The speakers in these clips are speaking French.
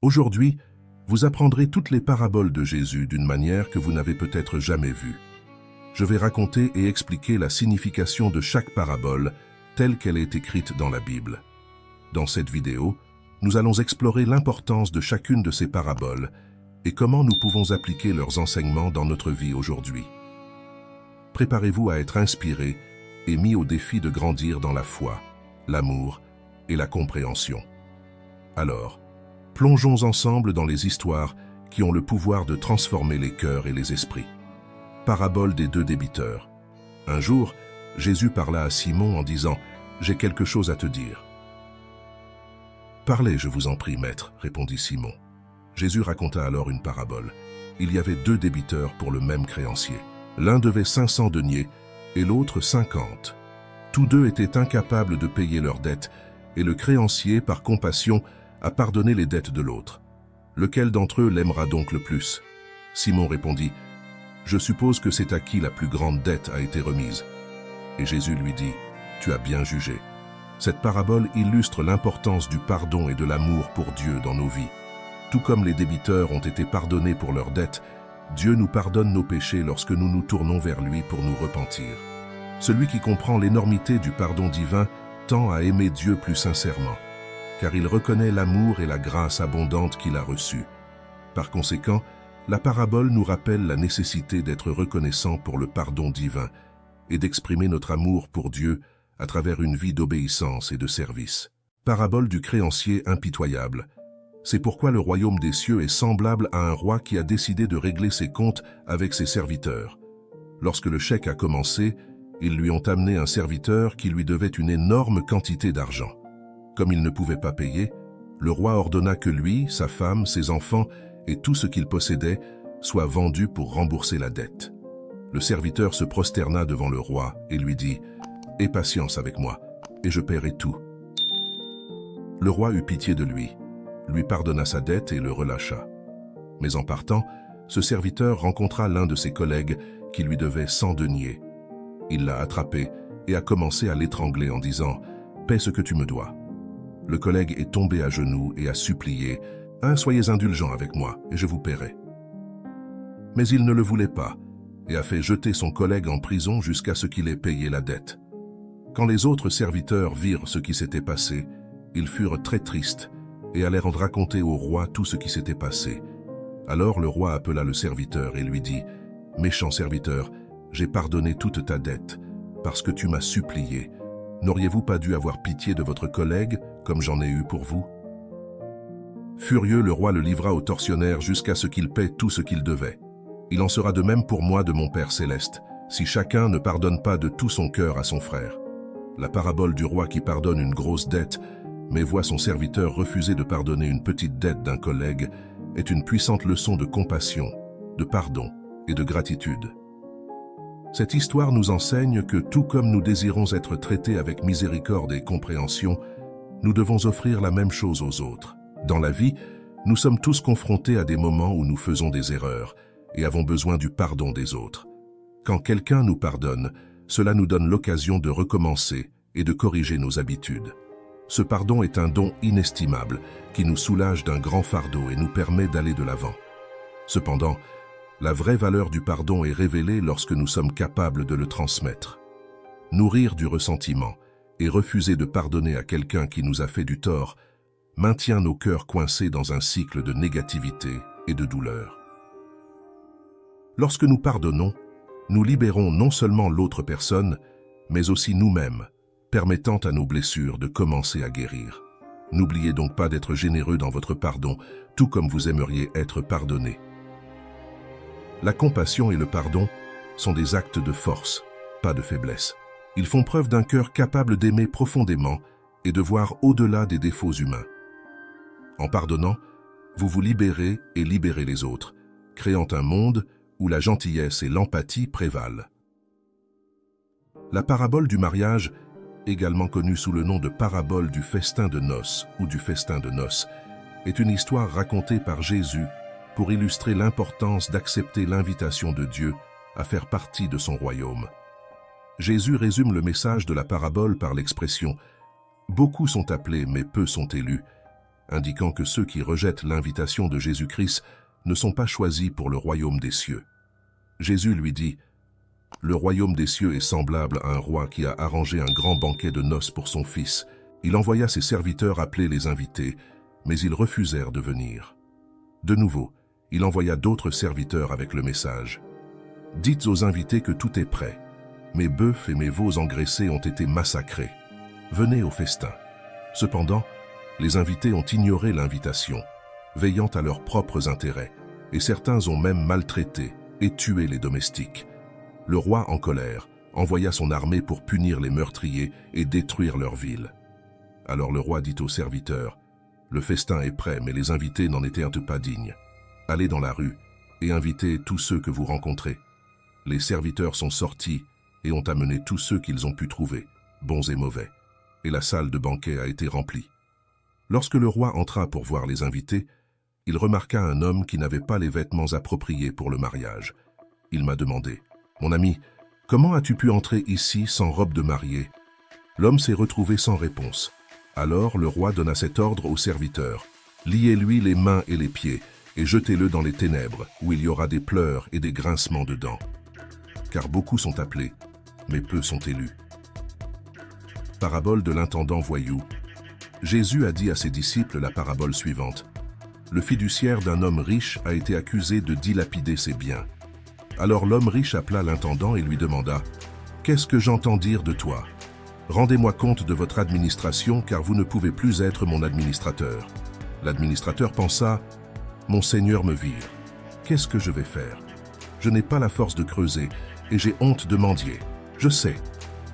Aujourd'hui, vous apprendrez toutes les paraboles de Jésus d'une manière que vous n'avez peut-être jamais vue. Je vais raconter et expliquer la signification de chaque parabole telle qu'elle est écrite dans la Bible. Dans cette vidéo, nous allons explorer l'importance de chacune de ces paraboles et comment nous pouvons appliquer leurs enseignements dans notre vie aujourd'hui. Préparez-vous à être inspiré et mis au défi de grandir dans la foi, l'amour et la compréhension. Alors, plongeons ensemble dans les histoires qui ont le pouvoir de transformer les cœurs et les esprits. Parabole des deux débiteurs. Un jour, Jésus parla à Simon en disant « J'ai quelque chose à te dire. » « Parlez, je vous en prie, maître, répondit Simon. Jésus raconta alors une parabole. Il y avait deux débiteurs pour le même créancier. L'un devait 500 deniers et l'autre 50. Tous deux étaient incapables de payer leurs dettes et le créancier, par compassion, a pardonné les dettes de l'autre. Lequel d'entre eux l'aimera donc le plus? Simon répondit « Je suppose que c'est à qui la plus grande dette a été remise. » Et Jésus lui dit « Tu as bien jugé. » Cette parabole illustre l'importance du pardon et de l'amour pour Dieu dans nos vies. Tout comme les débiteurs ont été pardonnés pour leurs dettes, Dieu nous pardonne nos péchés lorsque nous nous tournons vers lui pour nous repentir. Celui qui comprend l'énormité du pardon divin tend à aimer Dieu plus sincèrement, car il reconnaît l'amour et la grâce abondante qu'il a reçue. Par conséquent, la parabole nous rappelle la nécessité d'être reconnaissant pour le pardon divin et d'exprimer notre amour pour Dieu à travers une vie d'obéissance et de service. Parabole du créancier impitoyable. C'est pourquoi le royaume des cieux est semblable à un roi qui a décidé de régler ses comptes avec ses serviteurs. Lorsque le chèque a commencé, ils lui ont amené un serviteur qui lui devait une énorme quantité d'argent. Comme il ne pouvait pas payer, le roi ordonna que lui, sa femme, ses enfants et tout ce qu'il possédait soient vendus pour rembourser la dette. Le serviteur se prosterna devant le roi et lui dit « Aie patience avec moi, et je paierai tout. » Le roi eut pitié de lui pardonna sa dette et le relâcha. Mais en partant, ce serviteur rencontra l'un de ses collègues qui lui devait 100 deniers. Il l'a attrapé et a commencé à l'étrangler en disant « Paie ce que tu me dois. » Le collègue est tombé à genoux et a supplié « Soyez indulgents avec moi et je vous paierai. » Mais il ne le voulait pas et a fait jeter son collègue en prison jusqu'à ce qu'il ait payé la dette. Quand les autres serviteurs virent ce qui s'était passé, ils furent très tristes et allèrent raconter au roi tout ce qui s'était passé. Alors le roi appela le serviteur et lui dit « Méchant serviteur, j'ai pardonné toute ta dette, parce que tu m'as supplié. N'auriez-vous pas dû avoir pitié de votre collègue, comme j'en ai eu pour vous ?» Furieux, le roi le livra au tortionnaire jusqu'à ce qu'il paie tout ce qu'il devait. Il en sera de même pour moi de mon Père céleste, si chacun ne pardonne pas de tout son cœur à son frère. La parabole du roi qui pardonne une grosse dette, mais voit son serviteur refuser de pardonner une petite dette d'un collègue, est une puissante leçon de compassion, de pardon et de gratitude. Cette histoire nous enseigne que tout comme nous désirons être traités avec miséricorde et compréhension, nous devons offrir la même chose aux autres. Dans la vie, nous sommes tous confrontés à des moments où nous faisons des erreurs et avons besoin du pardon des autres. Quand quelqu'un nous pardonne, cela nous donne l'occasion de recommencer et de corriger nos habitudes. Ce pardon est un don inestimable qui nous soulage d'un grand fardeau et nous permet d'aller de l'avant. Cependant, la vraie valeur du pardon est révélée lorsque nous sommes capables de le transmettre. Nourrir du ressentiment et refuser de pardonner à quelqu'un qui nous a fait du tort maintient nos cœurs coincés dans un cycle de négativité et de douleur. Lorsque nous pardonnons, nous libérons non seulement l'autre personne, mais aussi nous-mêmes, permettant à nos blessures de commencer à guérir. N'oubliez donc pas d'être généreux dans votre pardon, tout comme vous aimeriez être pardonné. La compassion et le pardon sont des actes de force, pas de faiblesse. Ils font preuve d'un cœur capable d'aimer profondément et de voir au-delà des défauts humains. En pardonnant, vous vous libérez et libérez les autres, créant un monde où la gentillesse et l'empathie prévalent. La parabole du mariage, également connue sous le nom de parabole du festin de noces ou du festin de noces, est une histoire racontée par Jésus pour illustrer l'importance d'accepter l'invitation de Dieu à faire partie de son royaume. Jésus résume le message de la parabole par l'expression « Beaucoup sont appelés, mais peu sont élus », indiquant que ceux qui rejettent l'invitation de Jésus-Christ ne sont pas choisis pour le royaume des cieux. Jésus lui dit, « Le royaume des cieux est semblable à un roi qui a arrangé un grand banquet de noces pour son fils. Il envoya ses serviteurs appeler les invités, mais ils refusèrent de venir. De nouveau, il envoya d'autres serviteurs avec le message. « Dites aux invités que tout est prêt. Mes bœufs et mes veaux engraissés ont été massacrés. Venez au festin. » Cependant, les invités ont ignoré l'invitation, veillant à leurs propres intérêts, et certains ont même maltraité et tué les domestiques. Le roi, en colère, envoya son armée pour punir les meurtriers et détruire leur ville. Alors le roi dit aux serviteurs, « Le festin est prêt, mais les invités n'en étaient pas dignes. Allez dans la rue et invitez tous ceux que vous rencontrez. » Les serviteurs sont sortis et ont amené tous ceux qu'ils ont pu trouver, bons et mauvais, et la salle de banquet a été remplie. Lorsque le roi entra pour voir les invités, il remarqua un homme qui n'avait pas les vêtements appropriés pour le mariage. Il m'a demandé, « Mon ami, comment as-tu pu entrer ici sans robe de mariée ?» L'homme s'est retrouvé sans réponse. Alors le roi donna cet ordre aux serviteurs, « Liez-lui les mains et les pieds et jetez-le dans les ténèbres, où il y aura des pleurs et des grincements de dents. Car beaucoup sont appelés, mais peu sont élus. » Parabole de l'intendant voyou. Jésus a dit à ses disciples la parabole suivante. Le fiduciaire d'un homme riche a été accusé de dilapider ses biens. Alors l'homme riche appela l'intendant et lui demanda « Qu'est-ce que j'entends dire de toi? Rendez-moi compte de votre administration, car vous ne pouvez plus être mon administrateur. » L'administrateur pensa « Mon Seigneur me vire. Qu'est-ce que je vais faire? Je n'ai pas la force de creuser et j'ai honte de mendier. Je sais.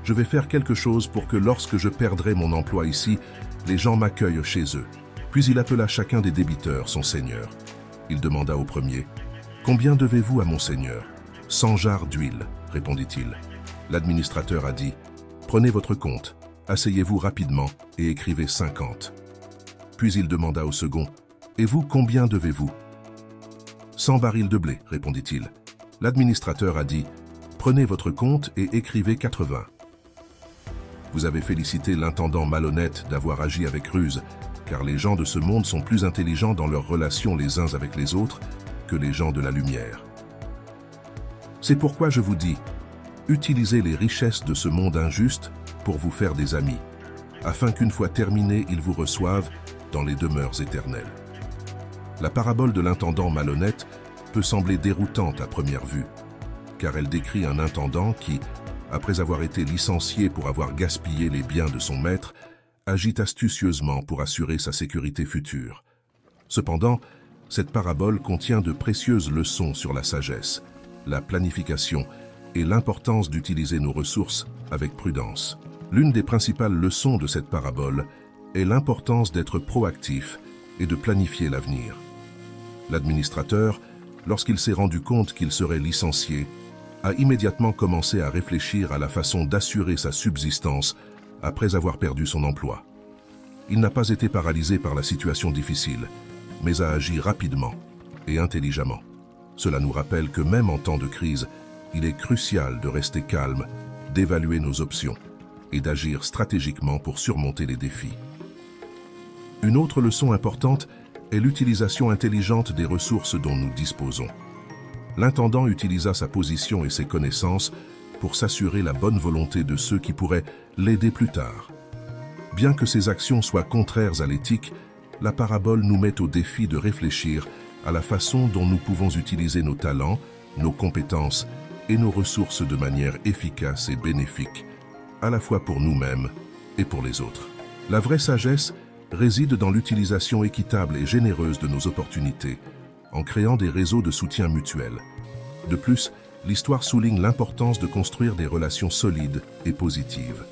Je vais faire quelque chose pour que lorsque je perdrai mon emploi ici, les gens m'accueillent chez eux. » Puis il appela chacun des débiteurs, son seigneur. Il demanda au premier, « Combien devez-vous à mon seigneur? »« 100 jarres d'huile, répondit-il. L'administrateur a dit, « Prenez votre compte, asseyez-vous rapidement et écrivez 50. » Puis il demanda au second, « Et vous, combien devez-vous? »« 100 barils de blé, répondit-il. L'administrateur a dit, « Prenez votre compte et écrivez 80. » Vous avez félicité l'intendant malhonnête d'avoir agi avec ruse, car les gens de ce monde sont plus intelligents dans leurs relations les uns avec les autres que les gens de la lumière. C'est pourquoi je vous dis, utilisez les richesses de ce monde injuste pour vous faire des amis, afin qu'une fois terminés, ils vous reçoivent dans les demeures éternelles. La parabole de l'intendant malhonnête peut sembler déroutante à première vue, car elle décrit un intendant qui, après avoir été licencié pour avoir gaspillé les biens de son maître, agit astucieusement pour assurer sa sécurité future. Cependant, cette parabole contient de précieuses leçons sur la sagesse, la planification et l'importance d'utiliser nos ressources avec prudence. L'une des principales leçons de cette parabole est l'importance d'être proactif et de planifier l'avenir. L'administrateur, lorsqu'il s'est rendu compte qu'il serait licencié, a immédiatement commencé à réfléchir à la façon d'assurer sa subsistance après avoir perdu son emploi. Il n'a pas été paralysé par la situation difficile, mais a agi rapidement et intelligemment. Cela nous rappelle que même en temps de crise, il est crucial de rester calme, d'évaluer nos options et d'agir stratégiquement pour surmonter les défis. Une autre leçon importante est l'utilisation intelligente des ressources dont nous disposons. L'intendant utilisa sa position et ses connaissances pour s'assurer la bonne volonté de ceux qui pourraient l'aider plus tard. Bien que ces actions soient contraires à l'éthique, la parabole nous met au défi de réfléchir à la façon dont nous pouvons utiliser nos talents, nos compétences et nos ressources de manière efficace et bénéfique, à la fois pour nous-mêmes et pour les autres. La vraie sagesse réside dans l'utilisation équitable et généreuse de nos opportunités, en créant des réseaux de soutien mutuel. De plus, l'histoire souligne l'importance de construire des relations solides et positives.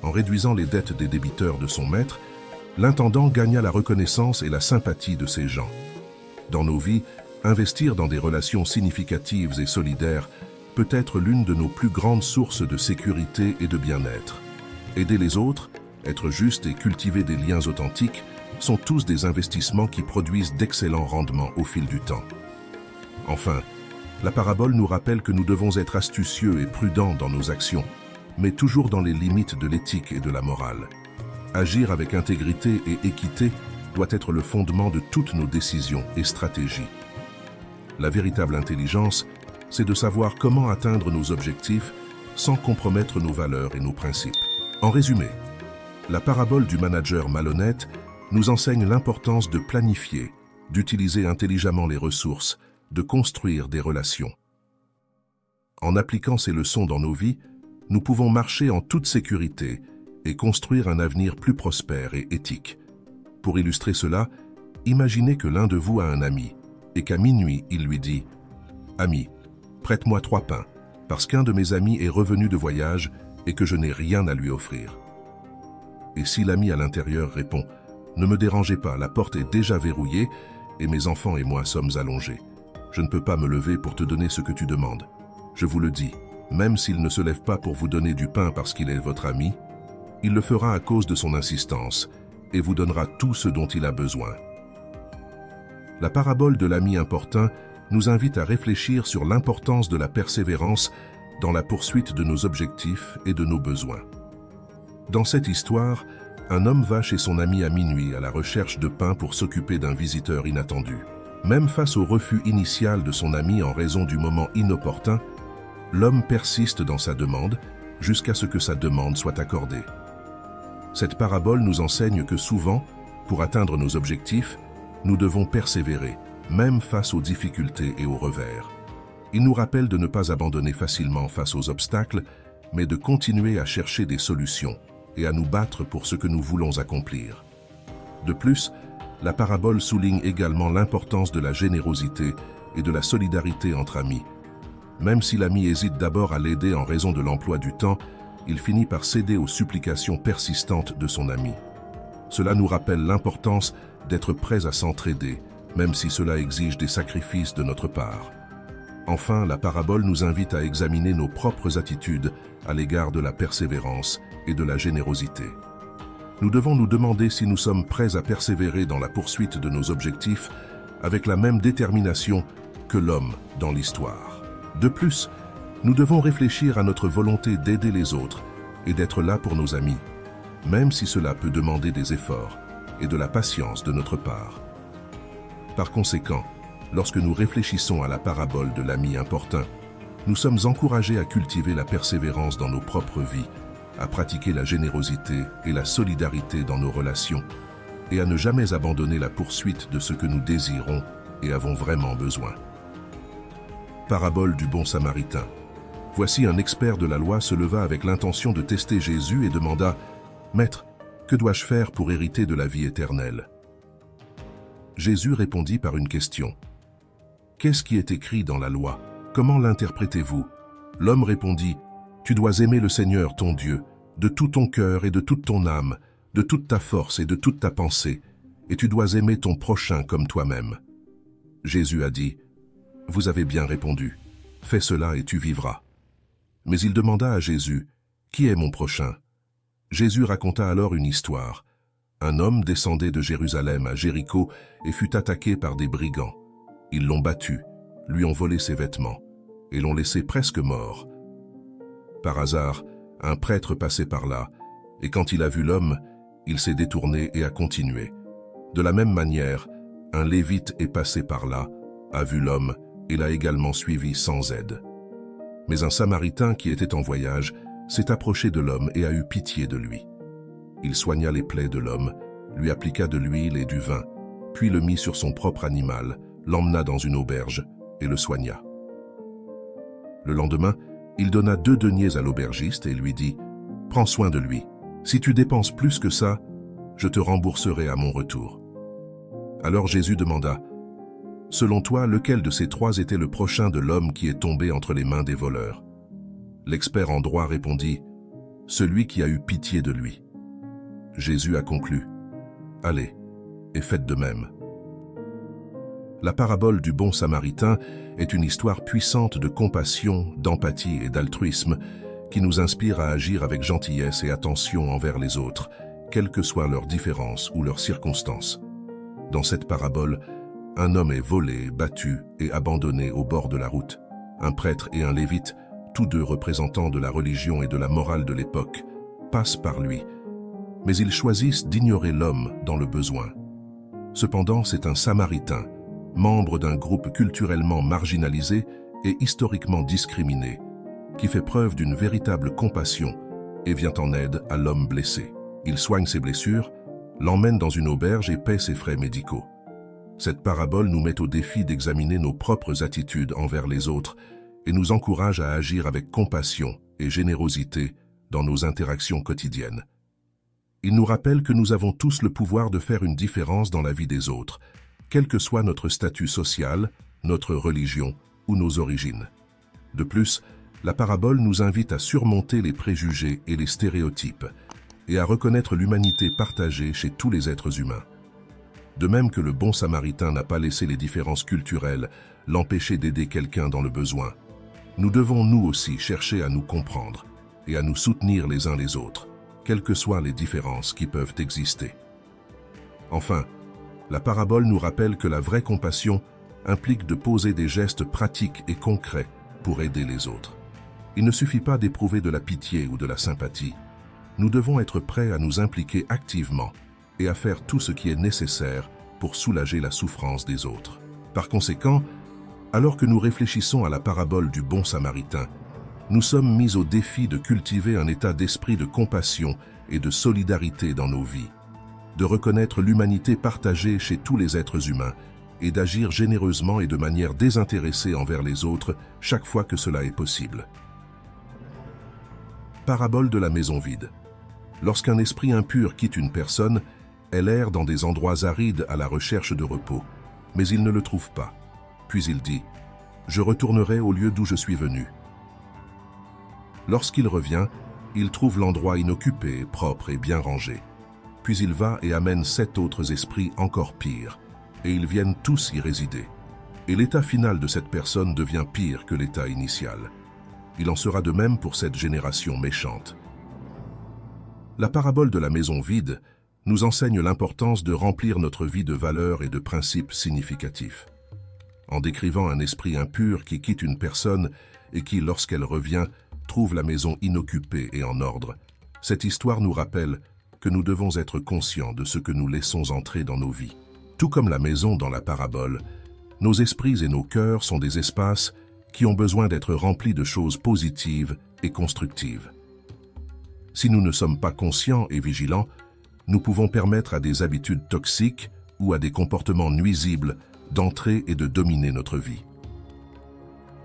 En réduisant les dettes des débiteurs de son maître, l'intendant gagna la reconnaissance et la sympathie de ces gens. Dans nos vies, investir dans des relations significatives et solidaires peut être l'une de nos plus grandes sources de sécurité et de bien-être. Aider les autres, être juste et cultiver des liens authentiques sont tous des investissements qui produisent d'excellents rendements au fil du temps. Enfin, la parabole nous rappelle que nous devons être astucieux et prudents dans nos actions, mais toujours dans les limites de l'éthique et de la morale. Agir avec intégrité et équité doit être le fondement de toutes nos décisions et stratégies. La véritable intelligence, c'est de savoir comment atteindre nos objectifs sans compromettre nos valeurs et nos principes. En résumé, la parabole du manager malhonnête nous enseigne l'importance de planifier, d'utiliser intelligemment les ressources, de construire des relations. En appliquant ces leçons dans nos vies, nous pouvons marcher en toute sécurité et construire un avenir plus prospère et éthique. Pour illustrer cela, imaginez que l'un de vous a un ami et qu'à minuit, il lui dit « Ami, prête-moi 3 pains, parce qu'un de mes amis est revenu de voyage et que je n'ai rien à lui offrir. » Et si l'ami à l'intérieur répond « Ne me dérangez pas, la porte est déjà verrouillée et mes enfants et moi sommes allongés. Je ne peux pas me lever pour te donner ce que tu demandes. Je vous le dis, même s'il ne se lève pas pour vous donner du pain parce qu'il est votre ami, il le fera à cause de son insistance et vous donnera tout ce dont il a besoin. » La parabole de l'ami importun nous invite à réfléchir sur l'importance de la persévérance dans la poursuite de nos objectifs et de nos besoins. Dans cette histoire, un homme va chez son ami à minuit à la recherche de pain pour s'occuper d'un visiteur inattendu. Même face au refus initial de son ami en raison du moment inopportun, l'homme persiste dans sa demande jusqu'à ce que sa demande soit accordée. Cette parabole nous enseigne que souvent, pour atteindre nos objectifs, nous devons persévérer, même face aux difficultés et aux revers. Il nous rappelle de ne pas abandonner facilement face aux obstacles, mais de continuer à chercher des solutions et à nous battre pour ce que nous voulons accomplir. De plus, la parabole souligne également l'importance de la générosité et de la solidarité entre amis. Même si l'ami hésite d'abord à l'aider en raison de l'emploi du temps, il finit par céder aux supplications persistantes de son ami. Cela nous rappelle l'importance d'être prêts à s'entraider, même si cela exige des sacrifices de notre part. Enfin, la parabole nous invite à examiner nos propres attitudes à l'égard de la persévérance et de la générosité. Nous devons nous demander si nous sommes prêts à persévérer dans la poursuite de nos objectifs avec la même détermination que l'homme dans l'histoire. De plus, nous devons réfléchir à notre volonté d'aider les autres et d'être là pour nos amis, même si cela peut demander des efforts et de la patience de notre part. Par conséquent, lorsque nous réfléchissons à la parabole de l'ami importun, nous sommes encouragés à cultiver la persévérance dans nos propres vies, à pratiquer la générosité et la solidarité dans nos relations, et à ne jamais abandonner la poursuite de ce que nous désirons et avons vraiment besoin. Parabole du bon Samaritain. Voici un expert de la loi se leva avec l'intention de tester Jésus et demanda « Maître, que dois-je faire pour hériter de la vie éternelle ?» Jésus répondit par une question. « Qu'est-ce qui est écrit dans la loi? Comment l'interprétez-vous » L'homme répondit « Tu dois aimer le Seigneur ton Dieu, de tout ton cœur et de toute ton âme, de toute ta force et de toute ta pensée, et tu dois aimer ton prochain comme toi-même. » Jésus a dit « Vous avez bien répondu, fais cela et tu vivras. » Mais il demanda à Jésus « Qui est mon prochain ?» Jésus raconta alors une histoire. Un homme descendait de Jérusalem à Jéricho et fut attaqué par des brigands. Ils l'ont battu, lui ont volé ses vêtements et l'ont laissé presque mort. Par hasard, un prêtre passait par là, et quand il a vu l'homme, il s'est détourné et a continué. De la même manière, un lévite est passé par là, a vu l'homme et l'a également suivi sans aide. Mais un samaritain qui était en voyage s'est approché de l'homme et a eu pitié de lui. Il soigna les plaies de l'homme, lui appliqua de l'huile et du vin, puis le mit sur son propre animal, l'emmena dans une auberge et le soigna. Le lendemain, il donna 2 deniers à l'aubergiste et lui dit « Prends soin de lui. Si tu dépenses plus que ça, je te rembourserai à mon retour. » Alors Jésus demanda « Selon toi, lequel de ces 3 était le prochain de l'homme qui est tombé entre les mains des voleurs ?» L'expert en droit répondit « Celui qui a eu pitié de lui. » Jésus a conclu « Allez, et faites de même. » La parabole du bon Samaritain est une histoire puissante de compassion, d'empathie et d'altruisme qui nous inspire à agir avec gentillesse et attention envers les autres, quelles que soient leurs différences ou leurs circonstances. Dans cette parabole, un homme est volé, battu et abandonné au bord de la route. Un prêtre et un lévite, tous 2 représentants de la religion et de la morale de l'époque, passent par lui, mais ils choisissent d'ignorer l'homme dans le besoin. Cependant, c'est un Samaritain, membre d'un groupe culturellement marginalisé et historiquement discriminé, qui fait preuve d'une véritable compassion et vient en aide à l'homme blessé. Il soigne ses blessures, l'emmène dans une auberge et paie ses frais médicaux. Cette parabole nous met au défi d'examiner nos propres attitudes envers les autres et nous encourage à agir avec compassion et générosité dans nos interactions quotidiennes. Il nous rappelle que nous avons tous le pouvoir de faire une différence dans la vie des autres, quel que soit notre statut social, notre religion ou nos origines. De plus, la parabole nous invite à surmonter les préjugés et les stéréotypes et à reconnaître l'humanité partagée chez tous les êtres humains. De même que le bon Samaritain n'a pas laissé les différences culturelles l'empêcher d'aider quelqu'un dans le besoin, nous devons nous aussi chercher à nous comprendre et à nous soutenir les uns les autres, quelles que soient les différences qui peuvent exister. Enfin, la parabole nous rappelle que la vraie compassion implique de poser des gestes pratiques et concrets pour aider les autres. Il ne suffit pas d'éprouver de la pitié ou de la sympathie. Nous devons être prêts à nous impliquer activement et à faire tout ce qui est nécessaire pour soulager la souffrance des autres. Par conséquent, alors que nous réfléchissons à la parabole du bon Samaritain, nous sommes mis au défi de cultiver un état d'esprit de compassion et de solidarité dans nos vies, de reconnaître l'humanité partagée chez tous les êtres humains et d'agir généreusement et de manière désintéressée envers les autres chaque fois que cela est possible. Parabole de la maison vide. Lorsqu'un esprit impur quitte une personne, elle erre dans des endroits arides à la recherche de repos, mais il ne le trouve pas. Puis il dit « Je retournerai au lieu d'où je suis venu ». Lorsqu'il revient, il trouve l'endroit inoccupé, propre et bien rangé. Puis il va et amène 7 autres esprits encore pires, et ils viennent tous y résider. Et l'état final de cette personne devient pire que l'état initial. Il en sera de même pour cette génération méchante. La parabole de la maison vide nous enseigne l'importance de remplir notre vie de valeurs et de principes significatifs. En décrivant un esprit impur qui quitte une personne et qui, lorsqu'elle revient, trouve la maison inoccupée et en ordre, cette histoire nous rappelle que nous devons être conscients de ce que nous laissons entrer dans nos vies. Tout comme la maison dans la parabole, nos esprits et nos cœurs sont des espaces qui ont besoin d'être remplis de choses positives et constructives. Si nous ne sommes pas conscients et vigilants, nous pouvons permettre à des habitudes toxiques ou à des comportements nuisibles d'entrer et de dominer notre vie.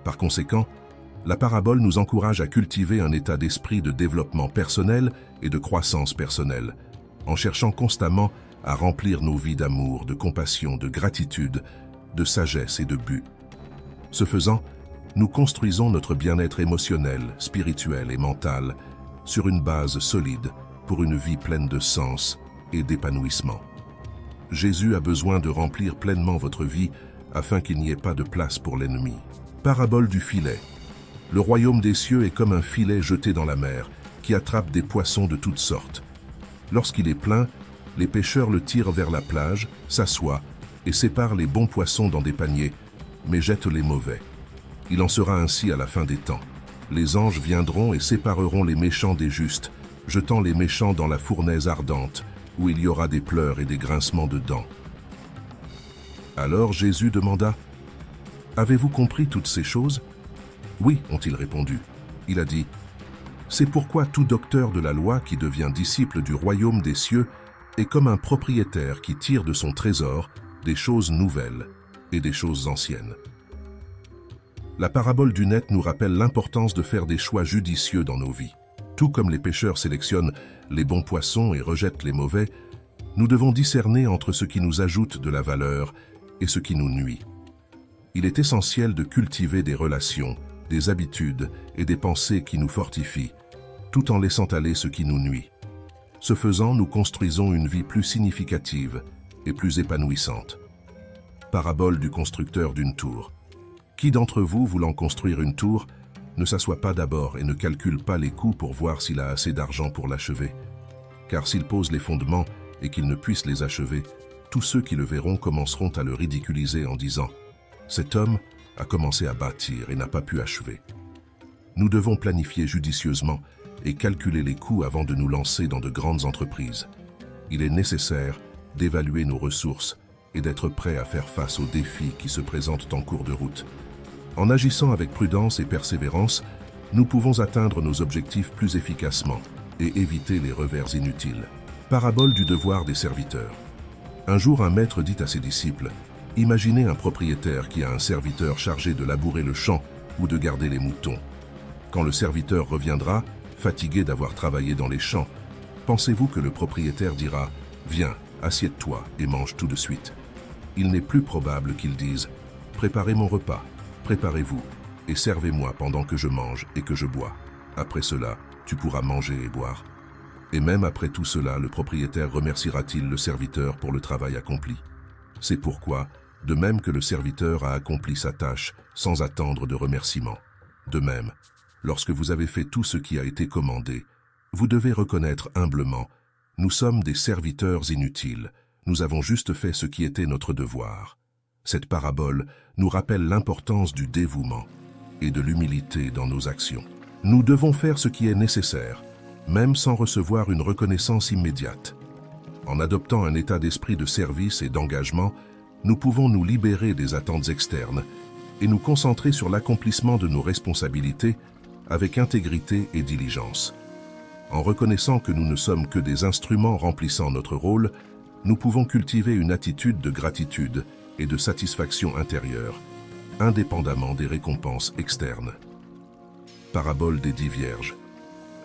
Par conséquent, la parabole nous encourage à cultiver un état d'esprit de développement personnel et de croissance personnelle, en cherchant constamment à remplir nos vies d'amour, de compassion, de gratitude, de sagesse et de but. Ce faisant, nous construisons notre bien-être émotionnel, spirituel et mental sur une base solide pour une vie pleine de sens et d'épanouissement. Jésus a besoin de remplir pleinement votre vie afin qu'il n'y ait pas de place pour l'ennemi. Parabole du filet. Le royaume des cieux est comme un filet jeté dans la mer qui attrape des poissons de toutes sortes. Lorsqu'il est plein, les pêcheurs le tirent vers la plage, s'assoient et séparent les bons poissons dans des paniers, mais jettent les mauvais. Il en sera ainsi à la fin des temps. Les anges viendront et sépareront les méchants des justes, jetant les méchants dans la fournaise ardente, où il y aura des pleurs et des grincements de dents. Alors Jésus demanda « Avez-vous compris toutes ces choses ?» « Oui, ont-ils répondu. Il a dit « C'est pourquoi tout docteur de la loi qui devient disciple du royaume des cieux est comme un propriétaire qui tire de son trésor des choses nouvelles et des choses anciennes. » La parabole du net nous rappelle l'importance de faire des choix judicieux dans nos vies. Tout comme les pêcheurs sélectionnent les bons poissons et rejettent les mauvais, nous devons discerner entre ce qui nous ajoute de la valeur et ce qui nous nuit. Il est essentiel de cultiver des relations, des habitudes et des pensées qui nous fortifient, tout en laissant aller ce qui nous nuit. Ce faisant, nous construisons une vie plus significative et plus épanouissante. Parabole du constructeur d'une tour. Qui d'entre vous, voulant construire une tour, ne s'assoit pas d'abord et ne calcule pas les coûts pour voir s'il a assez d'argent pour l'achever? Car s'il pose les fondements et qu'il ne puisse les achever, tous ceux qui le verront commenceront à le ridiculiser en disant « Cet homme a commencé à bâtir et n'a pas pu achever. » Nous devons planifier judicieusement et calculer les coûts avant de nous lancer dans de grandes entreprises. Il est nécessaire d'évaluer nos ressources et d'être prêt à faire face aux défis qui se présentent en cours de route. En agissant avec prudence et persévérance, nous pouvons atteindre nos objectifs plus efficacement et éviter les revers inutiles. Parabole du devoir des serviteurs. Un jour, un maître dit à ses disciples, « Imaginez un propriétaire qui a un serviteur chargé de labourer le champ ou de garder les moutons. Quand le serviteur reviendra, fatigué d'avoir travaillé dans les champs, pensez-vous que le propriétaire dira « Viens, assieds-toi et mange tout de suite ». Il n'est plus probable qu'il dise « Préparez mon repas, préparez-vous et servez-moi pendant que je mange et que je bois. Après cela, tu pourras manger et boire. » Et même après tout cela, le propriétaire remerciera-t-il le serviteur pour le travail accompli? C'est pourquoi, de même que le serviteur a accompli sa tâche sans attendre de remerciement, de même, lorsque vous avez fait tout ce qui a été commandé, vous devez reconnaître humblement, nous sommes des serviteurs inutiles, nous avons juste fait ce qui était notre devoir. Cette parabole nous rappelle l'importance du dévouement et de l'humilité dans nos actions. Nous devons faire ce qui est nécessaire, même sans recevoir une reconnaissance immédiate. En adoptant un état d'esprit de service et d'engagement, nous pouvons nous libérer des attentes externes et nous concentrer sur l'accomplissement de nos responsabilités avec intégrité et diligence. En reconnaissant que nous ne sommes que des instruments remplissant notre rôle, nous pouvons cultiver une attitude de gratitude et de satisfaction intérieure, indépendamment des récompenses externes. Parabole des 10 vierges.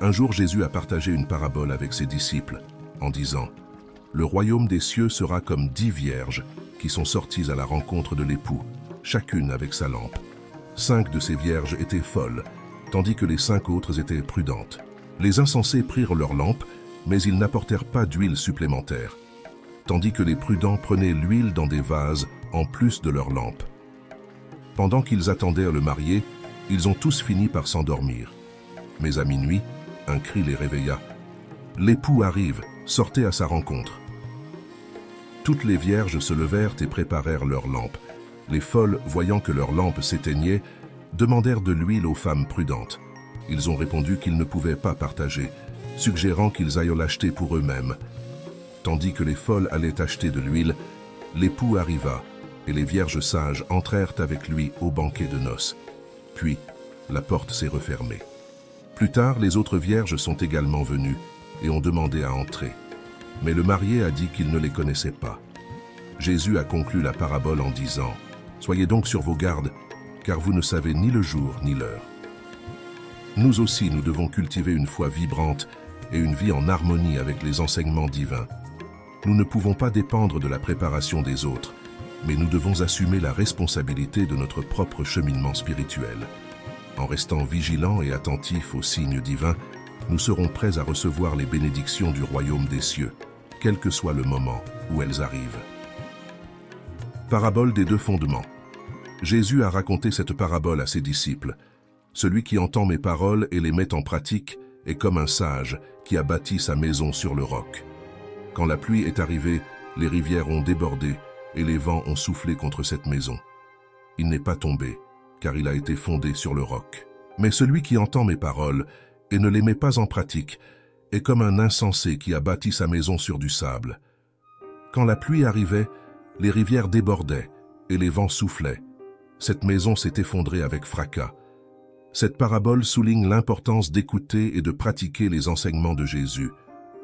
Un jour, Jésus a partagé une parabole avec ses disciples en disant « Le royaume des cieux sera comme 10 vierges qui sont sorties à la rencontre de l'époux, chacune avec sa lampe. 5 de ces vierges étaient folles, tandis que les 5 autres étaient prudentes. Les insensés prirent leurs lampes, mais ils n'apportèrent pas d'huile supplémentaire, tandis que les prudents prenaient l'huile dans des vases en plus de leurs lampes. Pendant qu'ils attendaient le marié, ils ont tous fini par s'endormir. Mais à minuit, un cri les réveilla. « L'époux arrive, sortez à sa rencontre. » Toutes les vierges se levèrent et préparèrent leurs lampes. Les folles, voyant que leurs lampes s'éteignaient, demandèrent de l'huile aux femmes prudentes. Ils ont répondu qu'ils ne pouvaient pas partager, suggérant qu'ils aillent l'acheter pour eux-mêmes. Tandis que les folles allaient acheter de l'huile, l'époux arriva, et les vierges sages entrèrent avec lui au banquet de noces. Puis, la porte s'est refermée. Plus tard, les autres vierges sont également venues et ont demandé à entrer. Mais le marié a dit qu'il ne les connaissait pas. Jésus a conclu la parabole en disant « Soyez donc sur vos gardes, car vous ne savez ni le jour ni l'heure. » Nous aussi, nous devons cultiver une foi vibrante et une vie en harmonie avec les enseignements divins. Nous ne pouvons pas dépendre de la préparation des autres, mais nous devons assumer la responsabilité de notre propre cheminement spirituel. En restant vigilants et attentifs aux signes divins, nous serons prêts à recevoir les bénédictions du royaume des cieux, quel que soit le moment où elles arrivent. Parabole des 2 fondements. Jésus a raconté cette parabole à ses disciples. Celui qui entend mes paroles et les met en pratique est comme un sage qui a bâti sa maison sur le roc. Quand la pluie est arrivée, les rivières ont débordé et les vents ont soufflé contre cette maison. Il n'est pas tombé, car il a été fondé sur le roc. Mais celui qui entend mes paroles et ne les met pas en pratique est comme un insensé qui a bâti sa maison sur du sable. Quand la pluie arrivait, les rivières débordaient et les vents soufflaient. Cette maison s'est effondrée avec fracas. Cette parabole souligne l'importance d'écouter et de pratiquer les enseignements de Jésus.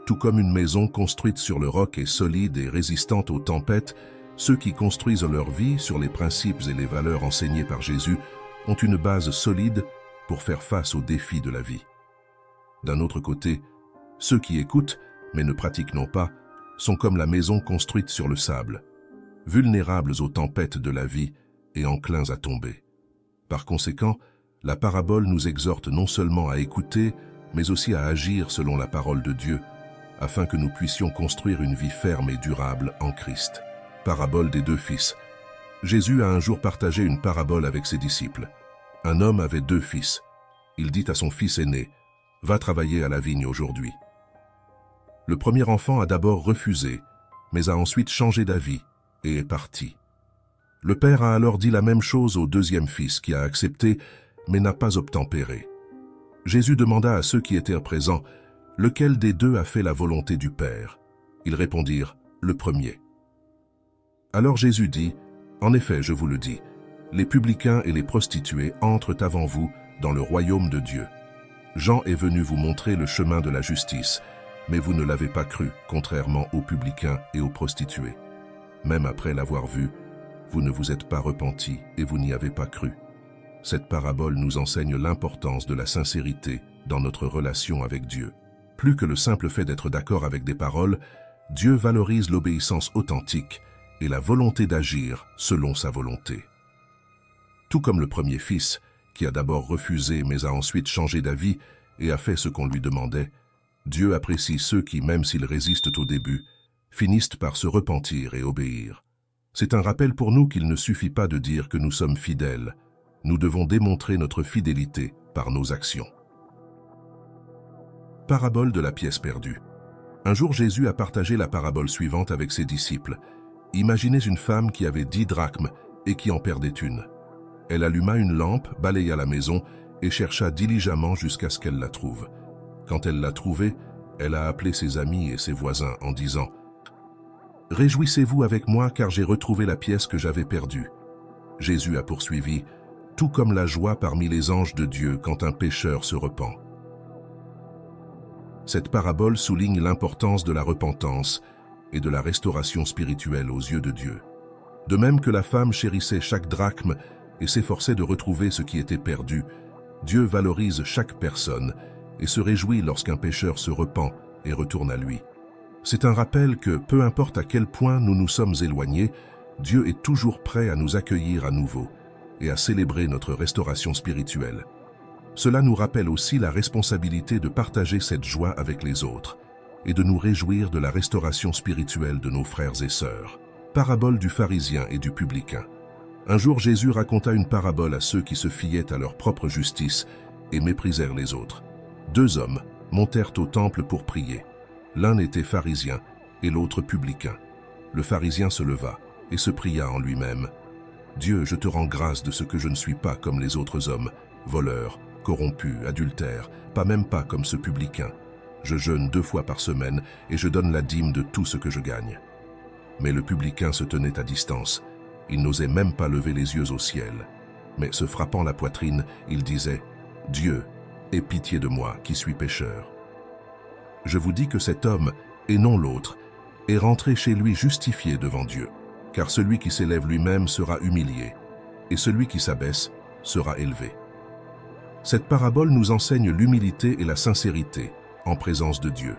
Tout comme une maison construite sur le roc est solide et résistante aux tempêtes, ceux qui construisent leur vie sur les principes et les valeurs enseignés par Jésus ont une base solide pour faire face aux défis de la vie. D'un autre côté, ceux qui écoutent, mais ne pratiquent non pas, sont comme la maison construite sur le sable, vulnérables aux tempêtes de la vie et enclins à tomber. Par conséquent, la parabole nous exhorte non seulement à écouter, mais aussi à agir selon la parole de Dieu, afin que nous puissions construire une vie ferme et durable en Christ. Parabole des 2 fils. Jésus a un jour partagé une parabole avec ses disciples. Un homme avait 2 fils. Il dit à son fils aîné, « Va travailler à la vigne aujourd'hui. » Le premier enfant a d'abord refusé, mais a ensuite changé d'avis et est parti. Le père a alors dit la même chose au 2e fils qui a accepté, mais n'a pas obtempéré. Jésus demanda à ceux qui étaient présents, « Lequel des 2 a fait la volonté du Père ?» Ils répondirent, « Le premier. » Alors Jésus dit, « En effet, je vous le dis, les publicains et les prostituées entrent avant vous dans le royaume de Dieu. Jean est venu vous montrer le chemin de la justice, mais vous ne l'avez pas cru, contrairement aux publicains et aux prostituées. Même après l'avoir vu, vous ne vous êtes pas repentis et vous n'y avez pas cru. » Cette parabole nous enseigne l'importance de la sincérité dans notre relation avec Dieu. Plus que le simple fait d'être d'accord avec des paroles, Dieu valorise l'obéissance authentique et la volonté d'agir selon sa volonté. Tout comme le premier fils, qui a d'abord refusé mais a ensuite changé d'avis et a fait ce qu'on lui demandait, Dieu apprécie ceux qui, même s'ils résistent au début, finissent par se repentir et obéir. C'est un rappel pour nous qu'il ne suffit pas de dire que nous sommes fidèles. Nous devons démontrer notre fidélité par nos actions. Parabole de la pièce perdue. Un jour, Jésus a partagé la parabole suivante avec ses disciples. Imaginez une femme qui avait 10 drachmes et qui en perdait une. Elle alluma une lampe, balaya la maison et chercha diligemment jusqu'à ce qu'elle la trouve. Quand elle l'a trouvée, elle a appelé ses amis et ses voisins en disant « Réjouissez-vous avec moi car j'ai retrouvé la pièce que j'avais perdue. » Jésus a poursuivi « Tout comme la joie parmi les anges de Dieu quand un pécheur se repent. » Cette parabole souligne l'importance de la repentance et de la restauration spirituelle aux yeux de Dieu. De même que la femme chérissait chaque drachme et s'efforçait de retrouver ce qui était perdu, Dieu valorise chaque personne et se réjouit lorsqu'un pécheur se repent et retourne à lui. C'est un rappel que, peu importe à quel point nous nous sommes éloignés, Dieu est toujours prêt à nous accueillir à nouveau et à célébrer notre restauration spirituelle. Cela nous rappelle aussi la responsabilité de partager cette joie avec les autres et de nous réjouir de la restauration spirituelle de nos frères et sœurs. Parabole du pharisien et du publicain. Un jour, Jésus raconta une parabole à ceux qui se fiaient à leur propre justice et méprisèrent les autres. 2 hommes montèrent au temple pour prier. L'un était pharisien et l'autre publicain. Le pharisien se leva et se pria en lui-même. « Dieu, je te rends grâce de ce que je ne suis pas comme les autres hommes, voleurs, corrompus, adultères, pas même pas comme ce publicain. Je jeûne 2 fois par semaine et je donne la dîme de tout ce que je gagne. » Mais le publicain se tenait à distance. Il n'osait même pas lever les yeux au ciel. Mais se frappant la poitrine, il disait « Dieu, aie pitié de moi qui suis pécheur. » Je vous dis que cet homme, et non l'autre, est rentré chez lui justifié devant Dieu. Car celui qui s'élève lui-même sera humilié, et celui qui s'abaisse sera élevé. Cette parabole nous enseigne l'humilité et la sincérité en présence de Dieu.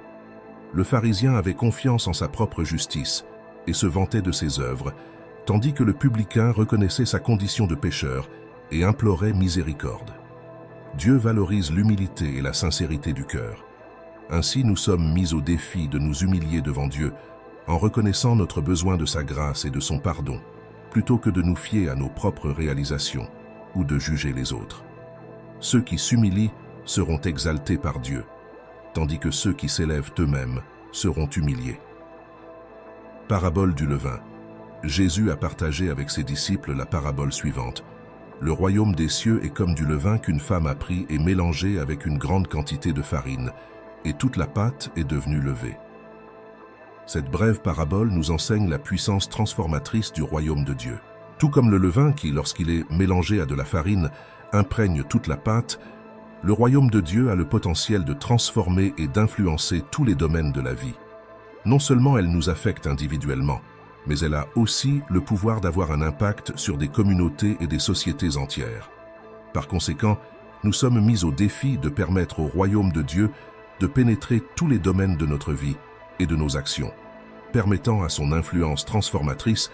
Le pharisien avait confiance en sa propre justice et se vantait de ses œuvres, tandis que le publicain reconnaissait sa condition de pécheur et implorait miséricorde. Dieu valorise l'humilité et la sincérité du cœur. Ainsi, nous sommes mis au défi de nous humilier devant Dieu en reconnaissant notre besoin de sa grâce et de son pardon, plutôt que de nous fier à nos propres réalisations ou de juger les autres. Ceux qui s'humilient seront exaltés par Dieu, tandis que ceux qui s'élèvent eux-mêmes seront humiliés. Parabole du levain. Jésus a partagé avec ses disciples la parabole suivante. Le royaume des cieux est comme du levain qu'une femme a pris et mélangé avec une grande quantité de farine, et toute la pâte est devenue levée. Cette brève parabole nous enseigne la puissance transformatrice du royaume de Dieu. Tout comme le levain qui, lorsqu'il est mélangé à de la farine, imprègne toute la pâte, le royaume de Dieu a le potentiel de transformer et d'influencer tous les domaines de la vie. Non seulement elle nous affecte individuellement, mais elle a aussi le pouvoir d'avoir un impact sur des communautés et des sociétés entières. Par conséquent, nous sommes mis au défi de permettre au royaume de Dieu de pénétrer tous les domaines de notre vie et de nos actions, permettant à son influence transformatrice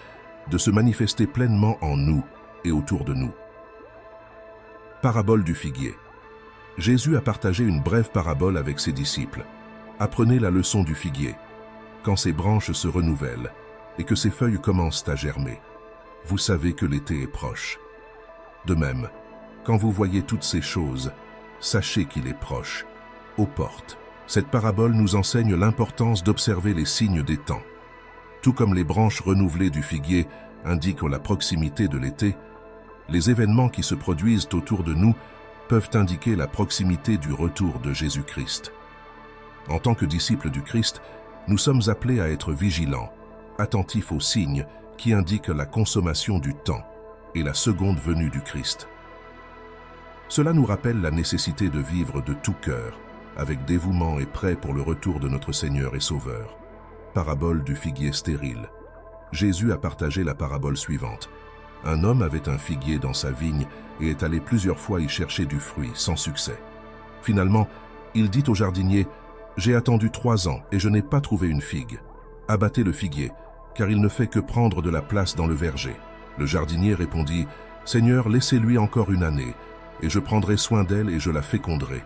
de se manifester pleinement en nous et autour de nous. Parabole du figuier. Jésus a partagé une brève parabole avec ses disciples. Apprenez la leçon du figuier. Quand ses branches se renouvellent et que ses feuilles commencent à germer, vous savez que l'été est proche. De même, quand vous voyez toutes ces choses, sachez qu'il est proche, aux portes. Cette parabole nous enseigne l'importance d'observer les signes des temps. Tout comme les branches renouvelées du figuier indiquent la proximité de l'été, les événements qui se produisent autour de nous peuvent indiquer la proximité du retour de Jésus-Christ. En tant que disciples du Christ, nous sommes appelés à être vigilants, attentifs aux signes qui indique la consommation du temps et la seconde venue du Christ. Cela nous rappelle la nécessité de vivre de tout cœur, avec dévouement et prêt pour le retour de notre Seigneur et Sauveur. Parabole du figuier stérile. Jésus a partagé la parabole suivante. Un homme avait un figuier dans sa vigne et est allé plusieurs fois y chercher du fruit, sans succès. Finalement, il dit au jardinier, « J'ai attendu 3 ans et je n'ai pas trouvé une figue. Abattez le figuier, car il ne fait que prendre de la place dans le verger. » Le jardinier répondit, « Seigneur, laissez-lui encore 1 année, et je prendrai soin d'elle et je la féconderai.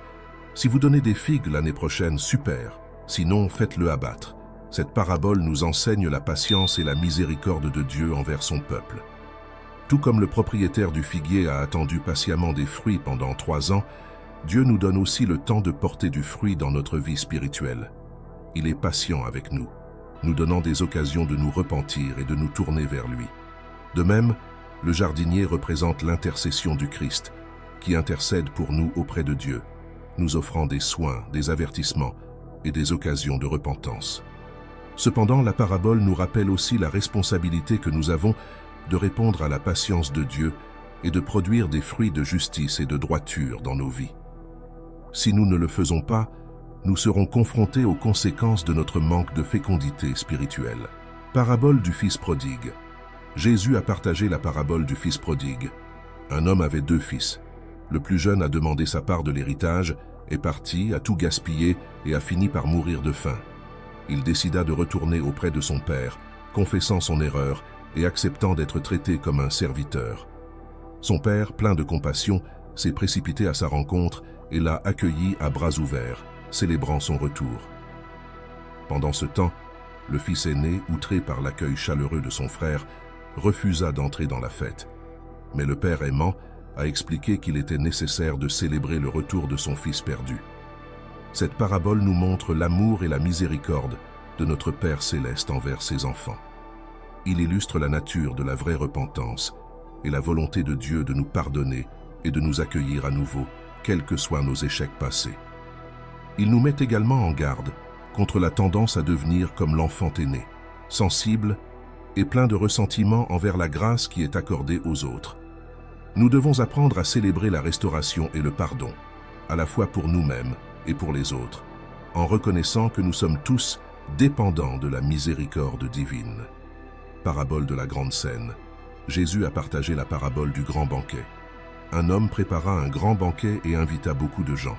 Si vous donnez des figues l'année prochaine, super, sinon faites-le abattre. » Cette parabole nous enseigne la patience et la miséricorde de Dieu envers son peuple. Tout comme le propriétaire du figuier a attendu patiemment des fruits pendant 3 ans, Dieu nous donne aussi le temps de porter du fruit dans notre vie spirituelle. Il est patient avec nous, nous donnant des occasions de nous repentir et de nous tourner vers lui. De même, le jardinier représente l'intercession du Christ, qui intercède pour nous auprès de Dieu, nous offrant des soins, des avertissements et des occasions de repentance. Cependant, la parabole nous rappelle aussi la responsabilité que nous avons de répondre à la patience de Dieu et de produire des fruits de justice et de droiture dans nos vies. Si nous ne le faisons pas, nous serons confrontés aux conséquences de notre manque de fécondité spirituelle. Parabole du fils prodigue. Jésus a partagé la parabole du fils prodigue. Un homme avait 2 fils. Le plus jeune a demandé sa part de l'héritage, est parti, a tout gaspillé et a fini par mourir de faim. Il décida de retourner auprès de son père, confessant son erreur et acceptant d'être traité comme un serviteur. Son père, plein de compassion, s'est précipité à sa rencontre et l'a accueilli à bras ouverts, célébrant son retour. Pendant ce temps, le fils aîné, outré par l'accueil chaleureux de son frère, refusa d'entrer dans la fête. Mais le père aimant a expliqué qu'il était nécessaire de célébrer le retour de son fils perdu. Cette parabole nous montre l'amour et la miséricorde de notre Père céleste envers ses enfants. Il illustre la nature de la vraie repentance et la volonté de Dieu de nous pardonner et de nous accueillir à nouveau, quels que soient nos échecs passés. Il nous met également en garde contre la tendance à devenir comme l'enfant aîné, sensible et plein de ressentiment envers la grâce qui est accordée aux autres. Nous devons apprendre à célébrer la restauration et le pardon, à la fois pour nous-mêmes et pour les autres, en reconnaissant que nous sommes tous dépendants de la miséricorde divine. Parabole de la grande scène. Jésus a partagé la parabole du grand banquet. Un homme prépara un grand banquet et invita beaucoup de gens.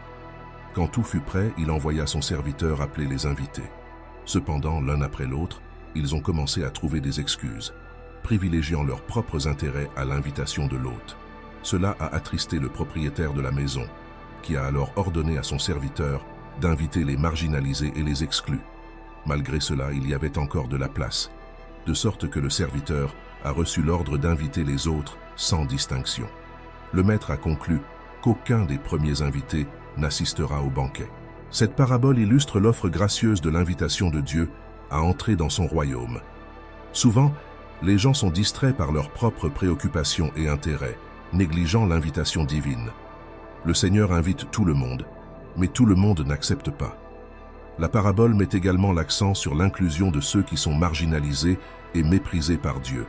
Quand tout fut prêt, il envoya son serviteur appeler les invités. Cependant, l'un après l'autre, ils ont commencé à trouver des excuses, privilégiant leurs propres intérêts à l'invitation de l'hôte. Cela a attristé le propriétaire de la maison, qui a alors ordonné à son serviteur d'inviter les marginalisés et les exclus. Malgré cela, il y avait encore de la place, de sorte que le serviteur a reçu l'ordre d'inviter les autres sans distinction. Le maître a conclu qu'aucun des premiers invités n'assistera au banquet. Cette parabole illustre l'offre gracieuse de l'invitation de Dieu à entrer dans son royaume. Souvent, les gens sont distraits par leurs propres préoccupations et intérêts, négligeant l'invitation divine. Le Seigneur invite tout le monde, mais tout le monde n'accepte pas. La parabole met également l'accent sur l'inclusion de ceux qui sont marginalisés et méprisés par Dieu,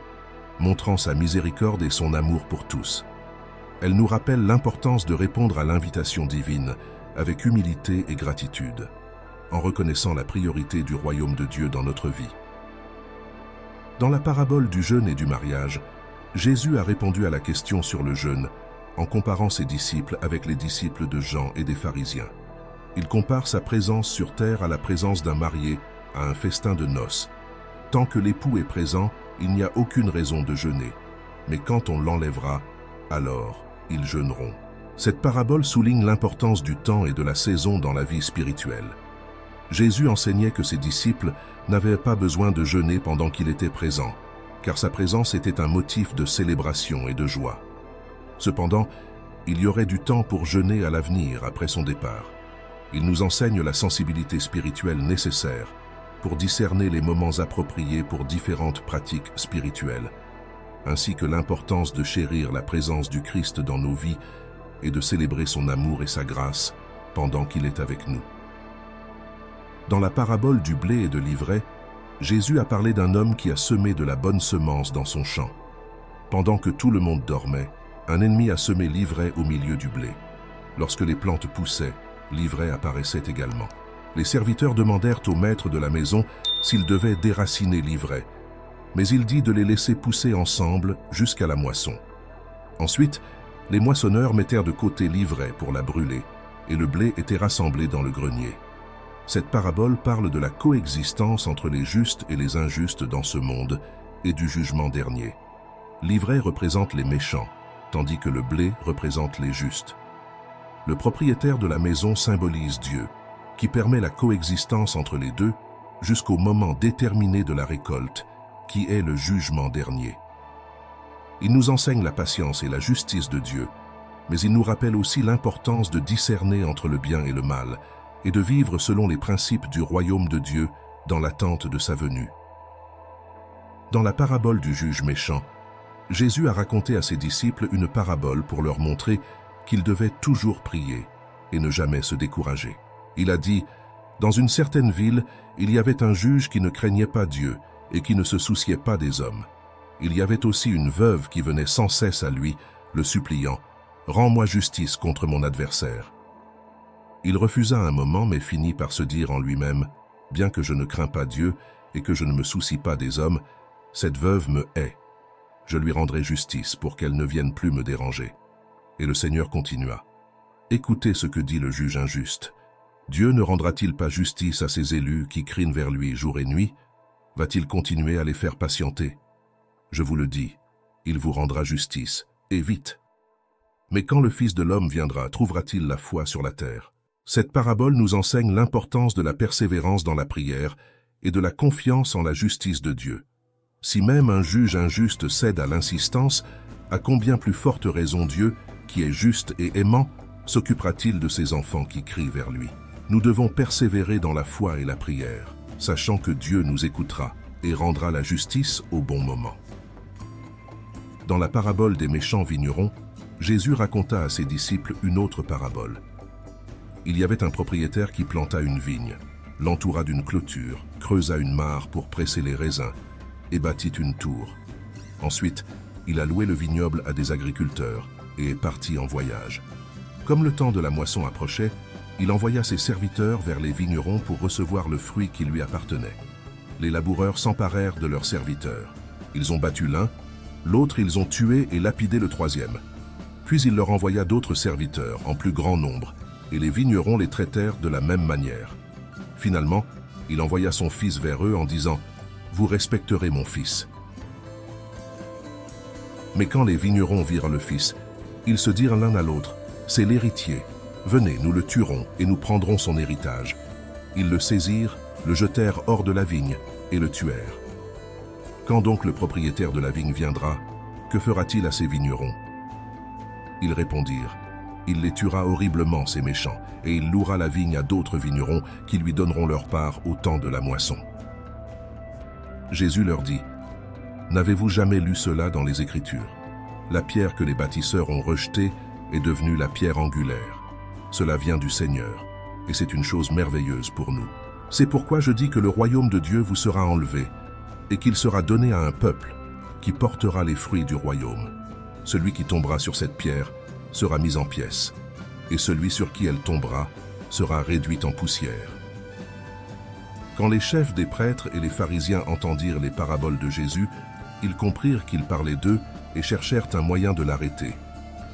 montrant sa miséricorde et son amour pour tous. Elle nous rappelle l'importance de répondre à l'invitation divine avec humilité et gratitude, en reconnaissant la priorité du royaume de Dieu dans notre vie. Dans la parabole du jeûne et du mariage, Jésus a répondu à la question sur le jeûne en comparant ses disciples avec les disciples de Jean et des pharisiens. Il compare sa présence sur terre à la présence d'un marié à un festin de noces. Tant que l'époux est présent, il n'y a aucune raison de jeûner, mais quand on l'enlèvera, alors ils jeûneront. Cette parabole souligne l'importance du temps et de la saison dans la vie spirituelle. Jésus enseignait que ses disciples n'avaient pas besoin de jeûner pendant qu'il était présent, car sa présence était un motif de célébration et de joie. Cependant, il y aurait du temps pour jeûner à l'avenir après son départ. Il nous enseigne la sensibilité spirituelle nécessaire pour discerner les moments appropriés pour différentes pratiques spirituelles, ainsi que l'importance de chérir la présence du Christ dans nos vies et de célébrer son amour et sa grâce pendant qu'il est avec nous. Dans la parabole du blé et de l'ivraie, Jésus a parlé d'un homme qui a semé de la bonne semence dans son champ. Pendant que tout le monde dormait, un ennemi a semé l'ivraie au milieu du blé. Lorsque les plantes poussaient, l'ivraie apparaissait également. Les serviteurs demandèrent au maître de la maison s'il devait déraciner l'ivraie, mais il dit de les laisser pousser ensemble jusqu'à la moisson. Ensuite, les moissonneurs mettèrent de côté l'ivraie pour la brûler, et le blé était rassemblé dans le grenier. Cette parabole parle de la coexistence entre les justes et les injustes dans ce monde et du jugement dernier. L'ivraie représente les méchants, tandis que le blé représente les justes. Le propriétaire de la maison symbolise Dieu, qui permet la coexistence entre les deux jusqu'au moment déterminé de la récolte, qui est le jugement dernier. Il nous enseigne la patience et la justice de Dieu, mais il nous rappelle aussi l'importance de discerner entre le bien et le mal, et de vivre selon les principes du royaume de Dieu dans l'attente de sa venue. Dans la parabole du juge méchant, Jésus a raconté à ses disciples une parabole pour leur montrer qu'ils devaient toujours prier et ne jamais se décourager. Il a dit, « Dans une certaine ville, il y avait un juge qui ne craignait pas Dieu et qui ne se souciait pas des hommes. Il y avait aussi une veuve qui venait sans cesse à lui, le suppliant, « Rends-moi justice contre mon adversaire. » Il refusa un moment, mais finit par se dire en lui-même, « Bien que je ne crains pas Dieu et que je ne me soucie pas des hommes, cette veuve me hait. Je lui rendrai justice pour qu'elle ne vienne plus me déranger. » Et le Seigneur continua, « Écoutez ce que dit le juge injuste. Dieu ne rendra-t-il pas justice à ses élus qui crient vers lui jour et nuit? Va-t-il continuer à les faire patienter? Je vous le dis, il vous rendra justice, et vite. Mais quand le Fils de l'homme viendra, trouvera-t-il la foi sur la terre? » Cette parabole nous enseigne l'importance de la persévérance dans la prière et de la confiance en la justice de Dieu. Si même un juge injuste cède à l'insistance, à combien plus forte raison Dieu, qui est juste et aimant, s'occupera-t-il de ses enfants qui crient vers lui? Nous devons persévérer dans la foi et la prière, sachant que Dieu nous écoutera et rendra la justice au bon moment. Dans la parabole des méchants vignerons, Jésus raconta à ses disciples une autre parabole. Il y avait un propriétaire qui planta une vigne, l'entoura d'une clôture, creusa une mare pour presser les raisins et bâtit une tour. Ensuite, il a loué le vignoble à des agriculteurs et est parti en voyage. Comme le temps de la moisson approchait, il envoya ses serviteurs vers les vignerons pour recevoir le fruit qui lui appartenait. Les laboureurs s'emparèrent de leurs serviteurs. Ils ont battu l'un, l'autre ils ont tué et lapidé le troisième. Puis il leur envoya d'autres serviteurs en plus grand nombre, et les vignerons les traitèrent de la même manière. Finalement, il envoya son fils vers eux en disant « Vous respecterez mon fils. » Mais quand les vignerons virent le fils, ils se dirent l'un à l'autre « C'est l'héritier. Venez, nous le tuerons et nous prendrons son héritage. » Ils le saisirent, le jetèrent hors de la vigne et le tuèrent. Quand donc le propriétaire de la vigne viendra, que fera-t-il à ces vignerons? Ils répondirent « Il les tuera horriblement, ces méchants, et il louera la vigne à d'autres vignerons qui lui donneront leur part au temps de la moisson. » Jésus leur dit « N'avez-vous jamais lu cela dans les Écritures? La pierre que les bâtisseurs ont rejetée est devenue la pierre angulaire. Cela vient du Seigneur, et c'est une chose merveilleuse pour nous. C'est pourquoi je dis que le royaume de Dieu vous sera enlevé, et qu'il sera donné à un peuple qui portera les fruits du royaume. Celui qui tombera sur cette pierre sera mis en pièces, et celui sur qui elle tombera sera réduit en poussière. » Quand les chefs des prêtres et les pharisiens entendirent les paraboles de Jésus, ils comprirent qu'il parlait d'eux et cherchèrent un moyen de l'arrêter.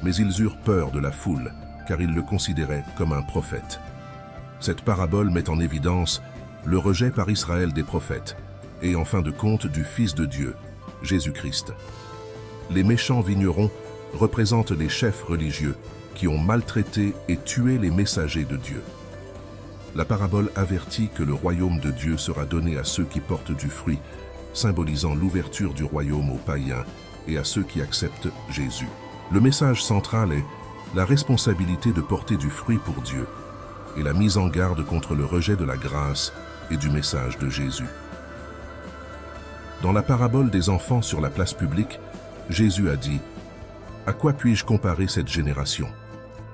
Mais ils eurent peur de la foule, car ils le considéraient comme un prophète. Cette parabole met en évidence le rejet par Israël des prophètes, et en fin de compte du Fils de Dieu, Jésus-Christ. Les méchants vignerons représentent les chefs religieux qui ont maltraité et tué les messagers de Dieu. La parabole avertit que le royaume de Dieu sera donné à ceux qui portent du fruit, symbolisant l'ouverture du royaume aux païens et à ceux qui acceptent Jésus. Le message central est la responsabilité de porter du fruit pour Dieu et la mise en garde contre le rejet de la grâce et du message de Jésus. Dans la parabole des enfants sur la place publique, Jésus a dit « À quoi puis-je comparer cette génération?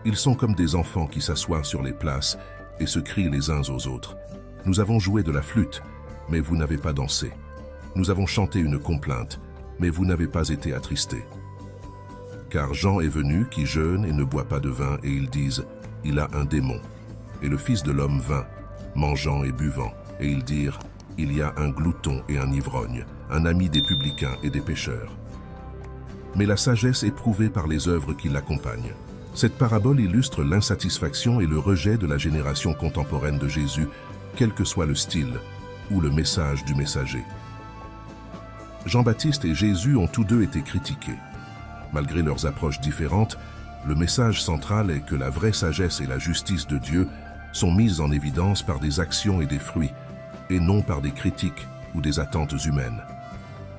Ils sont comme des enfants qui s'assoient sur les places et se crient les uns aux autres. Nous avons joué de la flûte, mais vous n'avez pas dansé. Nous avons chanté une complainte, mais vous n'avez pas été attristés. Car Jean est venu, qui jeûne et ne boit pas de vin, et ils disent, il a un démon. Et le Fils de l'homme vint, mangeant et buvant, et ils dirent, il y a un glouton et un ivrogne, un ami des publicains et des pécheurs. Mais la sagesse est prouvée par les œuvres qui l'accompagnent. Cette parabole illustre l'insatisfaction et le rejet de la génération contemporaine de Jésus, quel que soit le style ou le message du messager. Jean-Baptiste et Jésus ont tous deux été critiqués. Malgré leurs approches différentes, le message central est que la vraie sagesse et la justice de Dieu sont mises en évidence par des actions et des fruits, et non par des critiques ou des attentes humaines.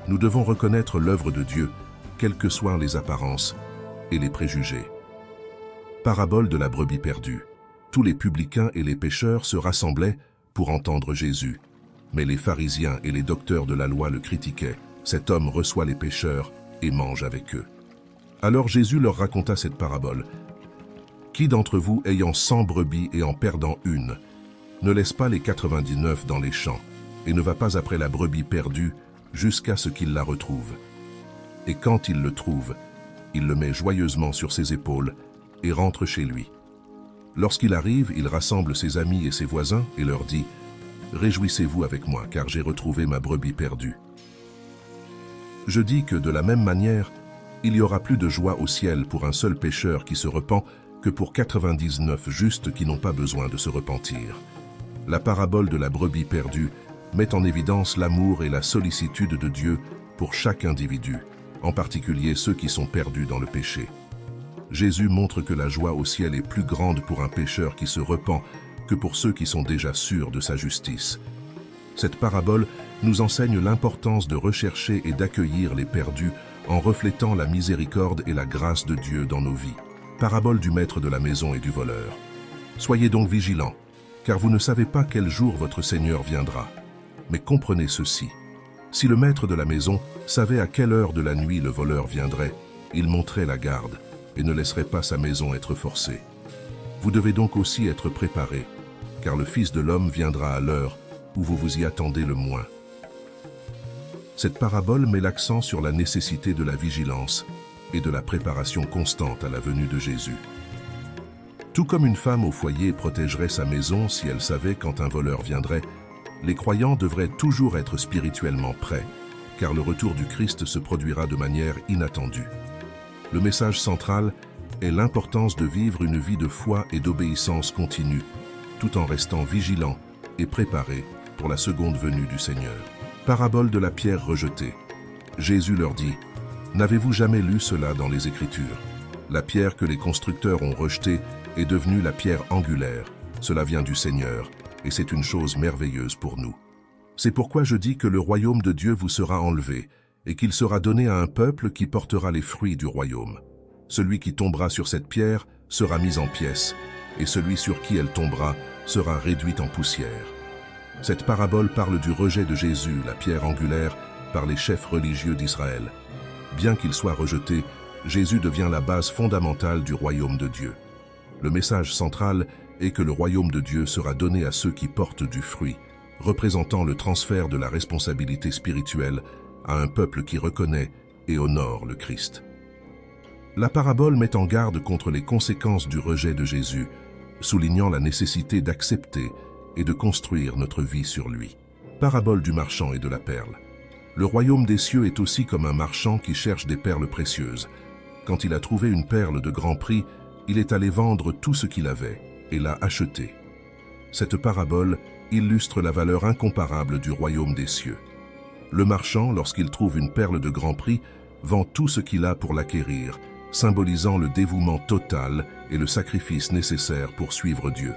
Nous devons reconnaître l'œuvre de Dieu, quelles que soient les apparences et les préjugés. Parabole de la brebis perdue. Tous les publicains et les pécheurs se rassemblaient pour entendre Jésus. Mais les pharisiens et les docteurs de la loi le critiquaient. Cet homme reçoit les pécheurs et mange avec eux. Alors Jésus leur raconta cette parabole. Qui d'entre vous, ayant 100 brebis et en perdant une, ne laisse pas les 99 dans les champs et ne va pas après la brebis perdue jusqu'à ce qu'il la retrouve? Et quand il le trouve, il le met joyeusement sur ses épaules et rentre chez lui. Lorsqu'il arrive, il rassemble ses amis et ses voisins et leur dit « Réjouissez-vous avec moi, car j'ai retrouvé ma brebis perdue. » Je dis que de la même manière, il y aura plus de joie au ciel pour un seul pécheur qui se repent que pour 99 justes qui n'ont pas besoin de se repentir. La parabole de la brebis perdue met en évidence l'amour et la sollicitude de Dieu pour chaque individu, en particulier ceux qui sont perdus dans le péché. Jésus montre que la joie au ciel est plus grande pour un pécheur qui se repent que pour ceux qui sont déjà sûrs de sa justice. Cette parabole nous enseigne l'importance de rechercher et d'accueillir les perdus en reflétant la miséricorde et la grâce de Dieu dans nos vies. Parabole du maître de la maison et du voleur. Soyez donc vigilants, car vous ne savez pas quel jour votre Seigneur viendra. Mais comprenez ceci. Si le maître de la maison savait à quelle heure de la nuit le voleur viendrait, il monterait la garde et ne laisserait pas sa maison être forcée. Vous devez donc aussi être préparés, car le Fils de l'homme viendra à l'heure où vous vous y attendez le moins. Cette parabole met l'accent sur la nécessité de la vigilance et de la préparation constante à la venue de Jésus. Tout comme une femme au foyer protégerait sa maison si elle savait quand un voleur viendrait, les croyants devraient toujours être spirituellement prêts, car le retour du Christ se produira de manière inattendue. Le message central est l'importance de vivre une vie de foi et d'obéissance continue, tout en restant vigilant et préparé pour la seconde venue du Seigneur. Parabole de la pierre rejetée. Jésus leur dit, « N'avez-vous jamais lu cela dans les Écritures? La pierre que les constructeurs ont rejetée est devenue la pierre angulaire. Cela vient du Seigneur, et c'est une chose merveilleuse pour nous. C'est pourquoi je dis que le royaume de Dieu vous sera enlevé, et qu'il sera donné à un peuple qui portera les fruits du royaume. Celui qui tombera sur cette pierre sera mis en pièces, et celui sur qui elle tombera sera réduit en poussière. » Cette parabole parle du rejet de Jésus, la pierre angulaire, par les chefs religieux d'Israël. Bien qu'il soit rejeté, Jésus devient la base fondamentale du royaume de Dieu. Le message central est que le royaume de Dieu sera donné à ceux qui portent du fruit, représentant le transfert de la responsabilité spirituelle à un peuple qui reconnaît et honore le Christ. La parabole met en garde contre les conséquences du rejet de Jésus, soulignant la nécessité d'accepter et de construire notre vie sur lui. Parabole du marchand et de la perle. Le royaume des cieux est aussi comme un marchand qui cherche des perles précieuses. Quand il a trouvé une perle de grand prix, il est allé vendre tout ce qu'il avait et l'a achetée. Cette parabole illustre la valeur incomparable du royaume des cieux. Le marchand, lorsqu'il trouve une perle de grand prix, vend tout ce qu'il a pour l'acquérir, symbolisant le dévouement total et le sacrifice nécessaire pour suivre Dieu.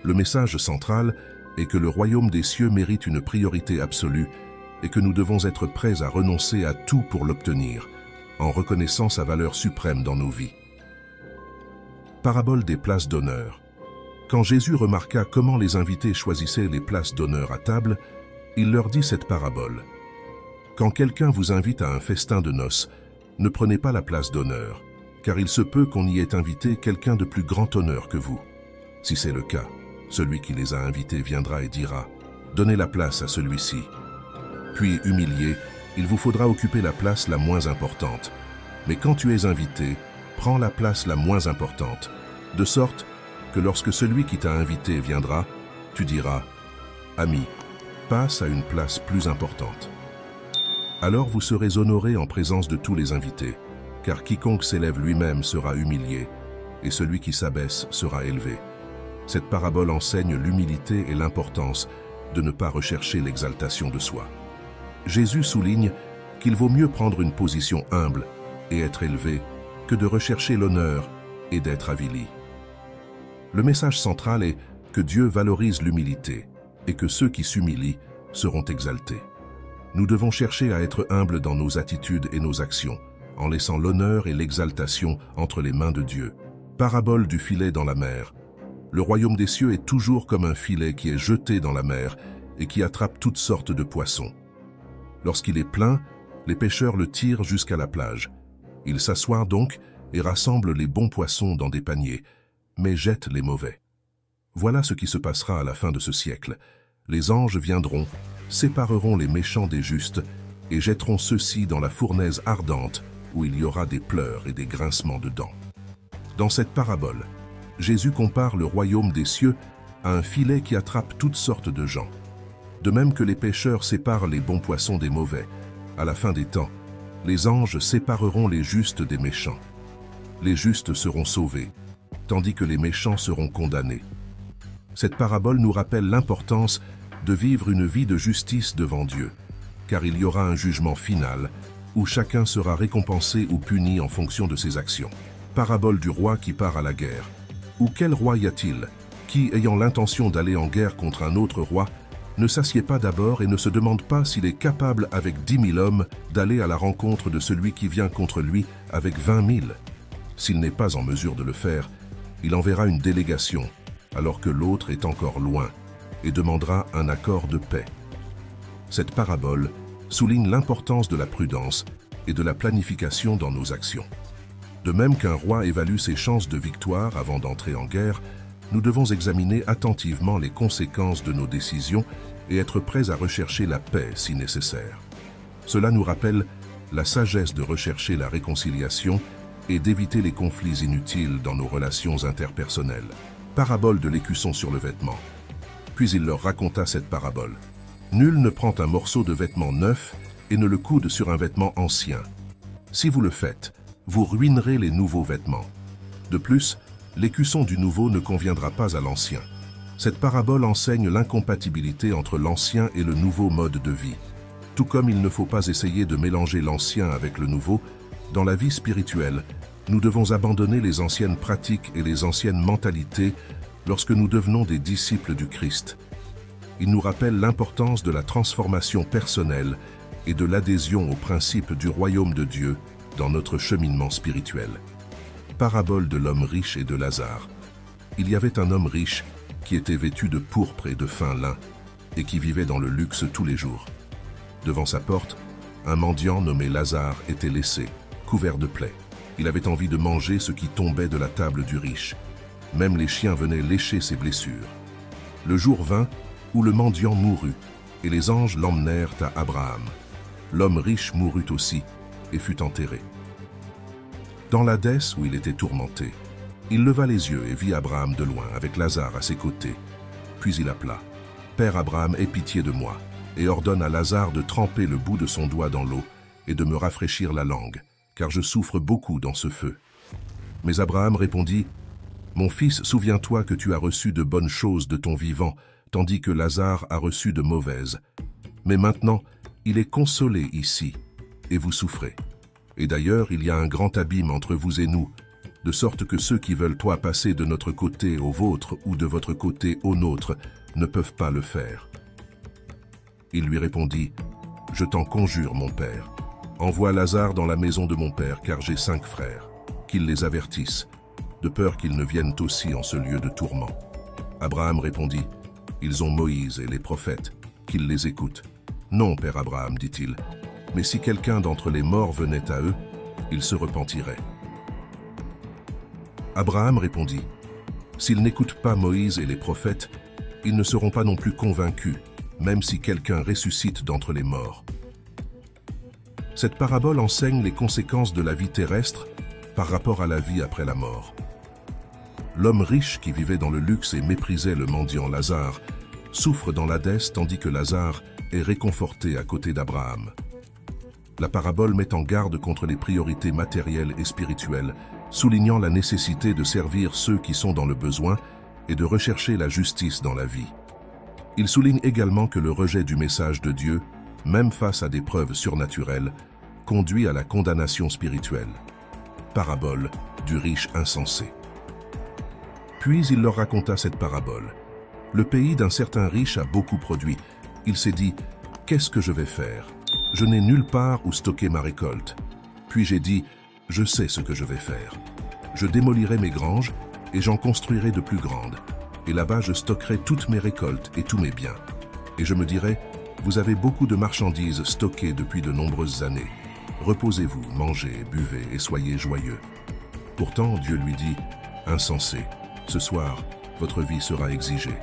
Le message central est que le royaume des cieux mérite une priorité absolue et que nous devons être prêts à renoncer à tout pour l'obtenir, en reconnaissant sa valeur suprême dans nos vies. Parabole des places d'honneur. Quand Jésus remarqua comment les invités choisissaient les places d'honneur à table, il leur dit cette parabole. Quand quelqu'un vous invite à un festin de noces, ne prenez pas la place d'honneur, car il se peut qu'on y ait invité quelqu'un de plus grand honneur que vous. Si c'est le cas, celui qui les a invités viendra et dira « donnez la place à celui-ci. Puis, humilié, il vous faudra occuper la place la moins importante. Mais quand tu es invité, prends la place la moins importante, de sorte que lorsque celui qui t'a invité viendra, tu diras « Ami, passe à une place plus importante ». Alors vous serez honoré en présence de tous les invités, car quiconque s'élève lui-même sera humilié, et celui qui s'abaisse sera élevé. Cette parabole enseigne l'humilité et l'importance de ne pas rechercher l'exaltation de soi. Jésus souligne qu'il vaut mieux prendre une position humble et être élevé que de rechercher l'honneur et d'être avili. Le message central est que Dieu valorise l'humilité et que ceux qui s'humilient seront exaltés. Nous devons chercher à être humbles dans nos attitudes et nos actions, en laissant l'honneur et l'exaltation entre les mains de Dieu. Parabole du filet dans la mer. Le royaume des cieux est toujours comme un filet qui est jeté dans la mer et qui attrape toutes sortes de poissons. Lorsqu'il est plein, les pêcheurs le tirent jusqu'à la plage. Ils s'assoient donc et rassemblent les bons poissons dans des paniers, mais jettent les mauvais. Voilà ce qui se passera à la fin de ce siècle. Les anges viendront, sépareront les méchants des justes et jetteront ceux-ci dans la fournaise ardente où il y aura des pleurs et des grincements de dents. Dans cette parabole, Jésus compare le royaume des cieux à un filet qui attrape toutes sortes de gens. De même que les pêcheurs séparent les bons poissons des mauvais, à la fin des temps, les anges sépareront les justes des méchants. Les justes seront sauvés, tandis que les méchants seront condamnés. Cette parabole nous rappelle l'importance de vivre une vie de justice devant Dieu, car il y aura un jugement final où chacun sera récompensé ou puni en fonction de ses actions. Parabole du roi qui part à la guerre. Ou quel roi y a-t-il qui, ayant l'intention d'aller en guerre contre un autre roi, ne s'assied pas d'abord et ne se demande pas s'il est capable avec 10 000 hommes d'aller à la rencontre de celui qui vient contre lui avec 20 000? S'il n'est pas en mesure de le faire, il enverra une délégation, alors que l'autre est encore loin, et demandera un accord de paix. Cette parabole souligne l'importance de la prudence et de la planification dans nos actions. De même qu'un roi évalue ses chances de victoire avant d'entrer en guerre, nous devons examiner attentivement les conséquences de nos décisions et être prêts à rechercher la paix si nécessaire. Cela nous rappelle la sagesse de rechercher la réconciliation et d'éviter les conflits inutiles dans nos relations interpersonnelles. Parabole de l'écusson sur le vêtement. Puis il leur raconta cette parabole. Nul ne prend un morceau de vêtement neuf et ne le coude sur un vêtement ancien. Si vous le faites, vous ruinerez les nouveaux vêtements. De plus, l'écusson du nouveau ne conviendra pas à l'ancien. Cette parabole enseigne l'incompatibilité entre l'ancien et le nouveau mode de vie. Tout comme il ne faut pas essayer de mélanger l'ancien avec le nouveau, dans la vie spirituelle, nous devons abandonner les anciennes pratiques et les anciennes mentalités lorsque nous devenons des disciples du Christ. Il nous rappelle l'importance de la transformation personnelle et de l'adhésion aux principes du royaume de Dieu dans notre cheminement spirituel. Parabole de l'homme riche et de Lazare. Il y avait un homme riche qui était vêtu de pourpre et de fin lin et qui vivait dans le luxe tous les jours. Devant sa porte, un mendiant nommé Lazare était laissé, couvert de plaies. Il avait envie de manger ce qui tombait de la table du riche. Même les chiens venaient lécher ses blessures. Le jour vint où le mendiant mourut, et les anges l'emmenèrent à Abraham. L'homme riche mourut aussi, et fut enterré. Dans l'Hadès où il était tourmenté, il leva les yeux et vit Abraham de loin, avec Lazare à ses côtés. Puis il appela « Père Abraham, aie pitié de moi, et ordonne à Lazare de tremper le bout de son doigt dans l'eau et de me rafraîchir la langue, car je souffre beaucoup dans ce feu. » Mais Abraham répondit « Mon fils, souviens-toi que tu as reçu de bonnes choses de ton vivant, tandis que Lazare a reçu de mauvaises. Mais maintenant, il est consolé ici, et vous souffrez. Et d'ailleurs, il y a un grand abîme entre vous et nous, de sorte que ceux qui veulent toi passer de notre côté au vôtre ou de votre côté au nôtre ne peuvent pas le faire. » Il lui répondit « Je t'en conjure, mon père, envoie Lazare dans la maison de mon père, car j'ai 5 frères, qu'il les avertisse, de peur qu'ils ne viennent aussi en ce lieu de tourment. » Abraham répondit « Ils ont Moïse et les prophètes, qu'ils les écoutent. »« Non, père Abraham, dit-il, mais si quelqu'un d'entre les morts venait à eux, ils se repentiraient. » Abraham répondit « S'ils n'écoutent pas Moïse et les prophètes, ils ne seront pas non plus convaincus, même si quelqu'un ressuscite d'entre les morts. Cette parabole enseigne les conséquences de la vie terrestre par rapport à la vie après la mort. L'homme riche qui vivait dans le luxe et méprisait le mendiant Lazare souffre dans l'Hadès tandis que Lazare est réconforté à côté d'Abraham. La parabole met en garde contre les priorités matérielles et spirituelles, soulignant la nécessité de servir ceux qui sont dans le besoin et de rechercher la justice dans la vie. Il souligne également que le rejet du message de Dieu, même face à des preuves surnaturelles, conduit à la condamnation spirituelle. Parabole du riche insensé. Puis il leur raconta cette parabole. Le pays d'un certain riche a beaucoup produit. Il s'est dit, « Qu'est-ce que je vais faire? Je n'ai nulle part où stocker ma récolte. » Puis j'ai dit, « Je sais ce que je vais faire. Je démolirai mes granges et j'en construirai de plus grandes. Et là-bas je stockerai toutes mes récoltes et tous mes biens. Et je me dirai, vous avez beaucoup de marchandises stockées depuis de nombreuses années. Reposez-vous, mangez, buvez et soyez joyeux. » Pourtant Dieu lui dit, « Insensé, ce soir, votre vie sera exigée.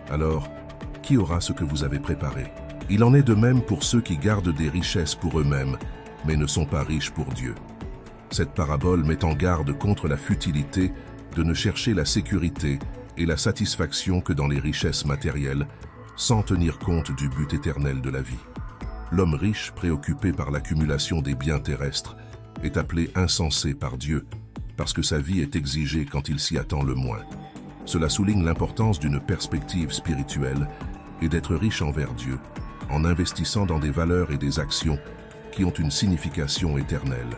Alors, qui aura ce que vous avez préparé? Il en est de même pour ceux qui gardent des richesses pour eux-mêmes, mais ne sont pas riches pour Dieu. » Cette parabole met en garde contre la futilité de ne chercher la sécurité et la satisfaction que dans les richesses matérielles, sans tenir compte du but éternel de la vie. L'homme riche, préoccupé par l'accumulation des biens terrestres, est appelé insensé par Dieu, parce que sa vie est exigée quand il s'y attend le moins. Cela souligne l'importance d'une perspective spirituelle et d'être riche envers Dieu, en investissant dans des valeurs et des actions qui ont une signification éternelle.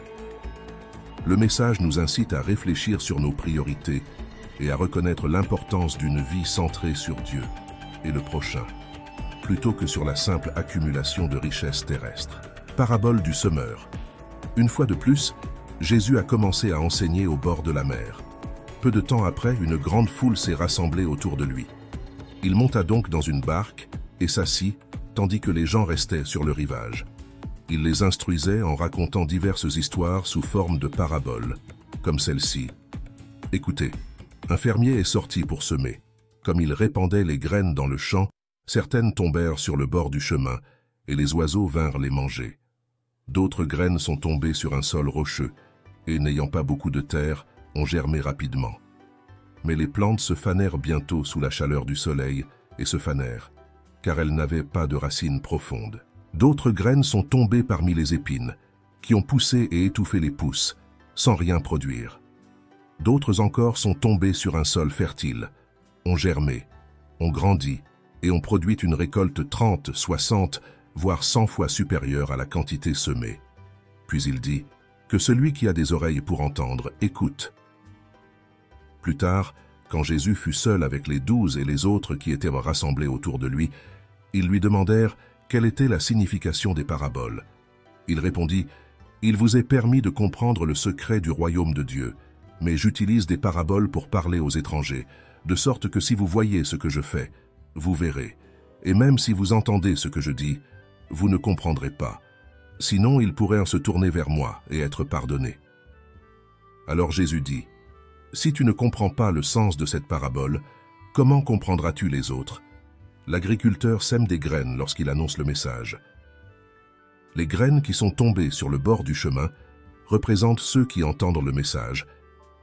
Le message nous incite à réfléchir sur nos priorités et à reconnaître l'importance d'une vie centrée sur Dieu et le prochain, plutôt que sur la simple accumulation de richesses terrestres. Parabole du semeur. Une fois de plus, Jésus a commencé à enseigner au bord de la mer. Peu de temps après, une grande foule s'est rassemblée autour de lui. Il monta donc dans une barque et s'assit, tandis que les gens restaient sur le rivage. Il les instruisait en racontant diverses histoires sous forme de paraboles, comme celle-ci. Écoutez, un fermier est sorti pour semer. Comme il répandait les graines dans le champ, certaines tombèrent sur le bord du chemin, et les oiseaux vinrent les manger. D'autres graines sont tombées sur un sol rocheux, et n'ayant pas beaucoup de terre, ont germé rapidement. Mais les plantes se fanèrent bientôt sous la chaleur du soleil, et se fanèrent, car elles n'avaient pas de racines profondes. D'autres graines sont tombées parmi les épines, qui ont poussé et étouffé les pousses, sans rien produire. D'autres encore sont tombées sur un sol fertile, ont germé, ont grandi, et ont produit une récolte 30, 60, voire 100 fois supérieure à la quantité semée. Puis il dit, que celui qui a des oreilles pour entendre, écoute. Plus tard, quand Jésus fut seul avec les 12 et les autres qui étaient rassemblés autour de lui, ils lui demandèrent quelle était la signification des paraboles. Il répondit, « Il vous est permis de comprendre le secret du royaume de Dieu, mais j'utilise des paraboles pour parler aux étrangers, de sorte que si vous voyez ce que je fais, vous verrez, et même si vous entendez ce que je dis, vous ne comprendrez pas. Sinon, ils pourraient se tourner vers moi et être pardonnés. » Alors Jésus dit, « Si tu ne comprends pas le sens de cette parabole, comment comprendras-tu les autres? L'agriculteur sème des graines lorsqu'il annonce le message. Les graines qui sont tombées sur le bord du chemin représentent ceux qui entendent le message,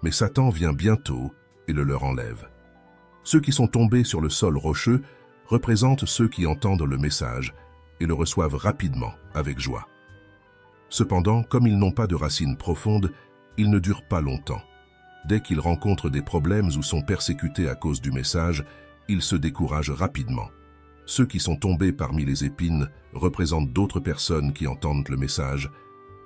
mais Satan vient bientôt et le leur enlève. Ceux qui sont tombés sur le sol rocheux représentent ceux qui entendent le message et le reçoivent rapidement, avec joie. Cependant, comme ils n'ont pas de racines profondes, ils ne durent pas longtemps. Dès qu'ils rencontrent des problèmes ou sont persécutés à cause du message, ils se découragent rapidement. Ceux qui sont tombés parmi les épines représentent d'autres personnes qui entendent le message,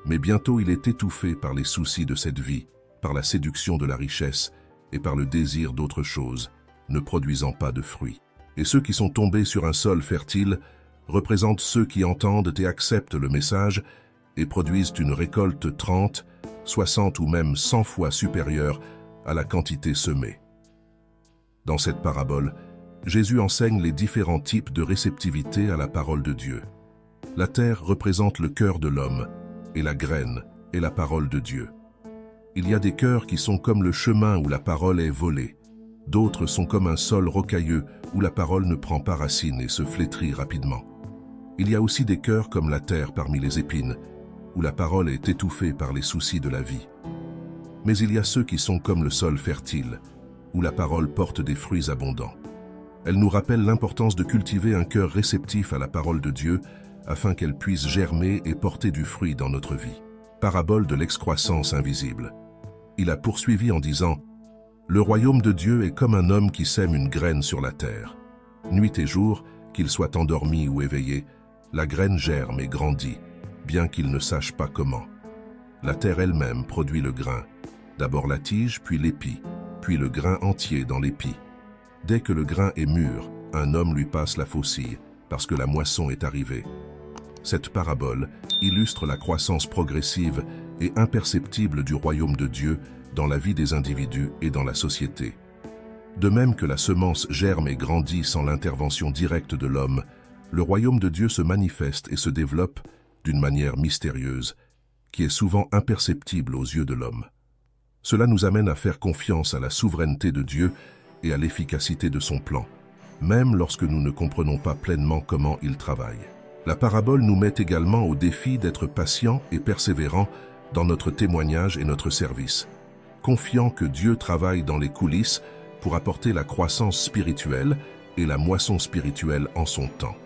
mais bientôt il est étouffé par les soucis de cette vie, par la séduction de la richesse et par le désir d'autre chose, ne produisant pas de fruits. Et ceux qui sont tombés sur un sol fertile représentent ceux qui entendent et acceptent le message et produisent une récolte 30, 60 ou même 100 fois supérieure à la quantité semée. Dans cette parabole, Jésus enseigne les différents types de réceptivité à la parole de Dieu. La terre représente le cœur de l'homme, et la graine est la parole de Dieu. Il y a des cœurs qui sont comme le chemin où la parole est volée, D'autres sont comme un sol rocailleux où la parole ne prend pas racine et se flétrit rapidement. Il y a aussi des cœurs comme la terre parmi les épines, où la parole est étouffée par les soucis de la vie. Mais il y a ceux qui sont comme le sol fertile, où la parole porte des fruits abondants. Elle nous rappelle l'importance de cultiver un cœur réceptif à la parole de Dieu afin qu'elle puisse germer et porter du fruit dans notre vie. Parabole de l'excroissance invisible. Il a poursuivi en disant « Le royaume de Dieu est comme un homme qui sème une graine sur la terre. Nuit et jour, qu'il soit endormi ou éveillé, la graine germe et grandit, bien qu'il ne sache pas comment. La terre elle-même produit le grain, d'abord la tige, puis l'épi, puis le grain entier dans l'épi. Dès que le grain est mûr, un homme lui passe la faucille, parce que la moisson est arrivée. » Cette parabole illustre la croissance progressive et imperceptible du royaume de Dieu dans la vie des individus et dans la société. De même que la semence germe et grandit sans l'intervention directe de l'homme, le royaume de Dieu se manifeste et se développe d'une manière mystérieuse, qui est souvent imperceptible aux yeux de l'homme. Cela nous amène à faire confiance à la souveraineté de Dieu et à l'efficacité de son plan, même lorsque nous ne comprenons pas pleinement comment il travaille. La parabole nous met également au défi d'être patients et persévérants dans notre témoignage et notre service, confiant que Dieu travaille dans les coulisses pour apporter la croissance spirituelle et la moisson spirituelle en son temps.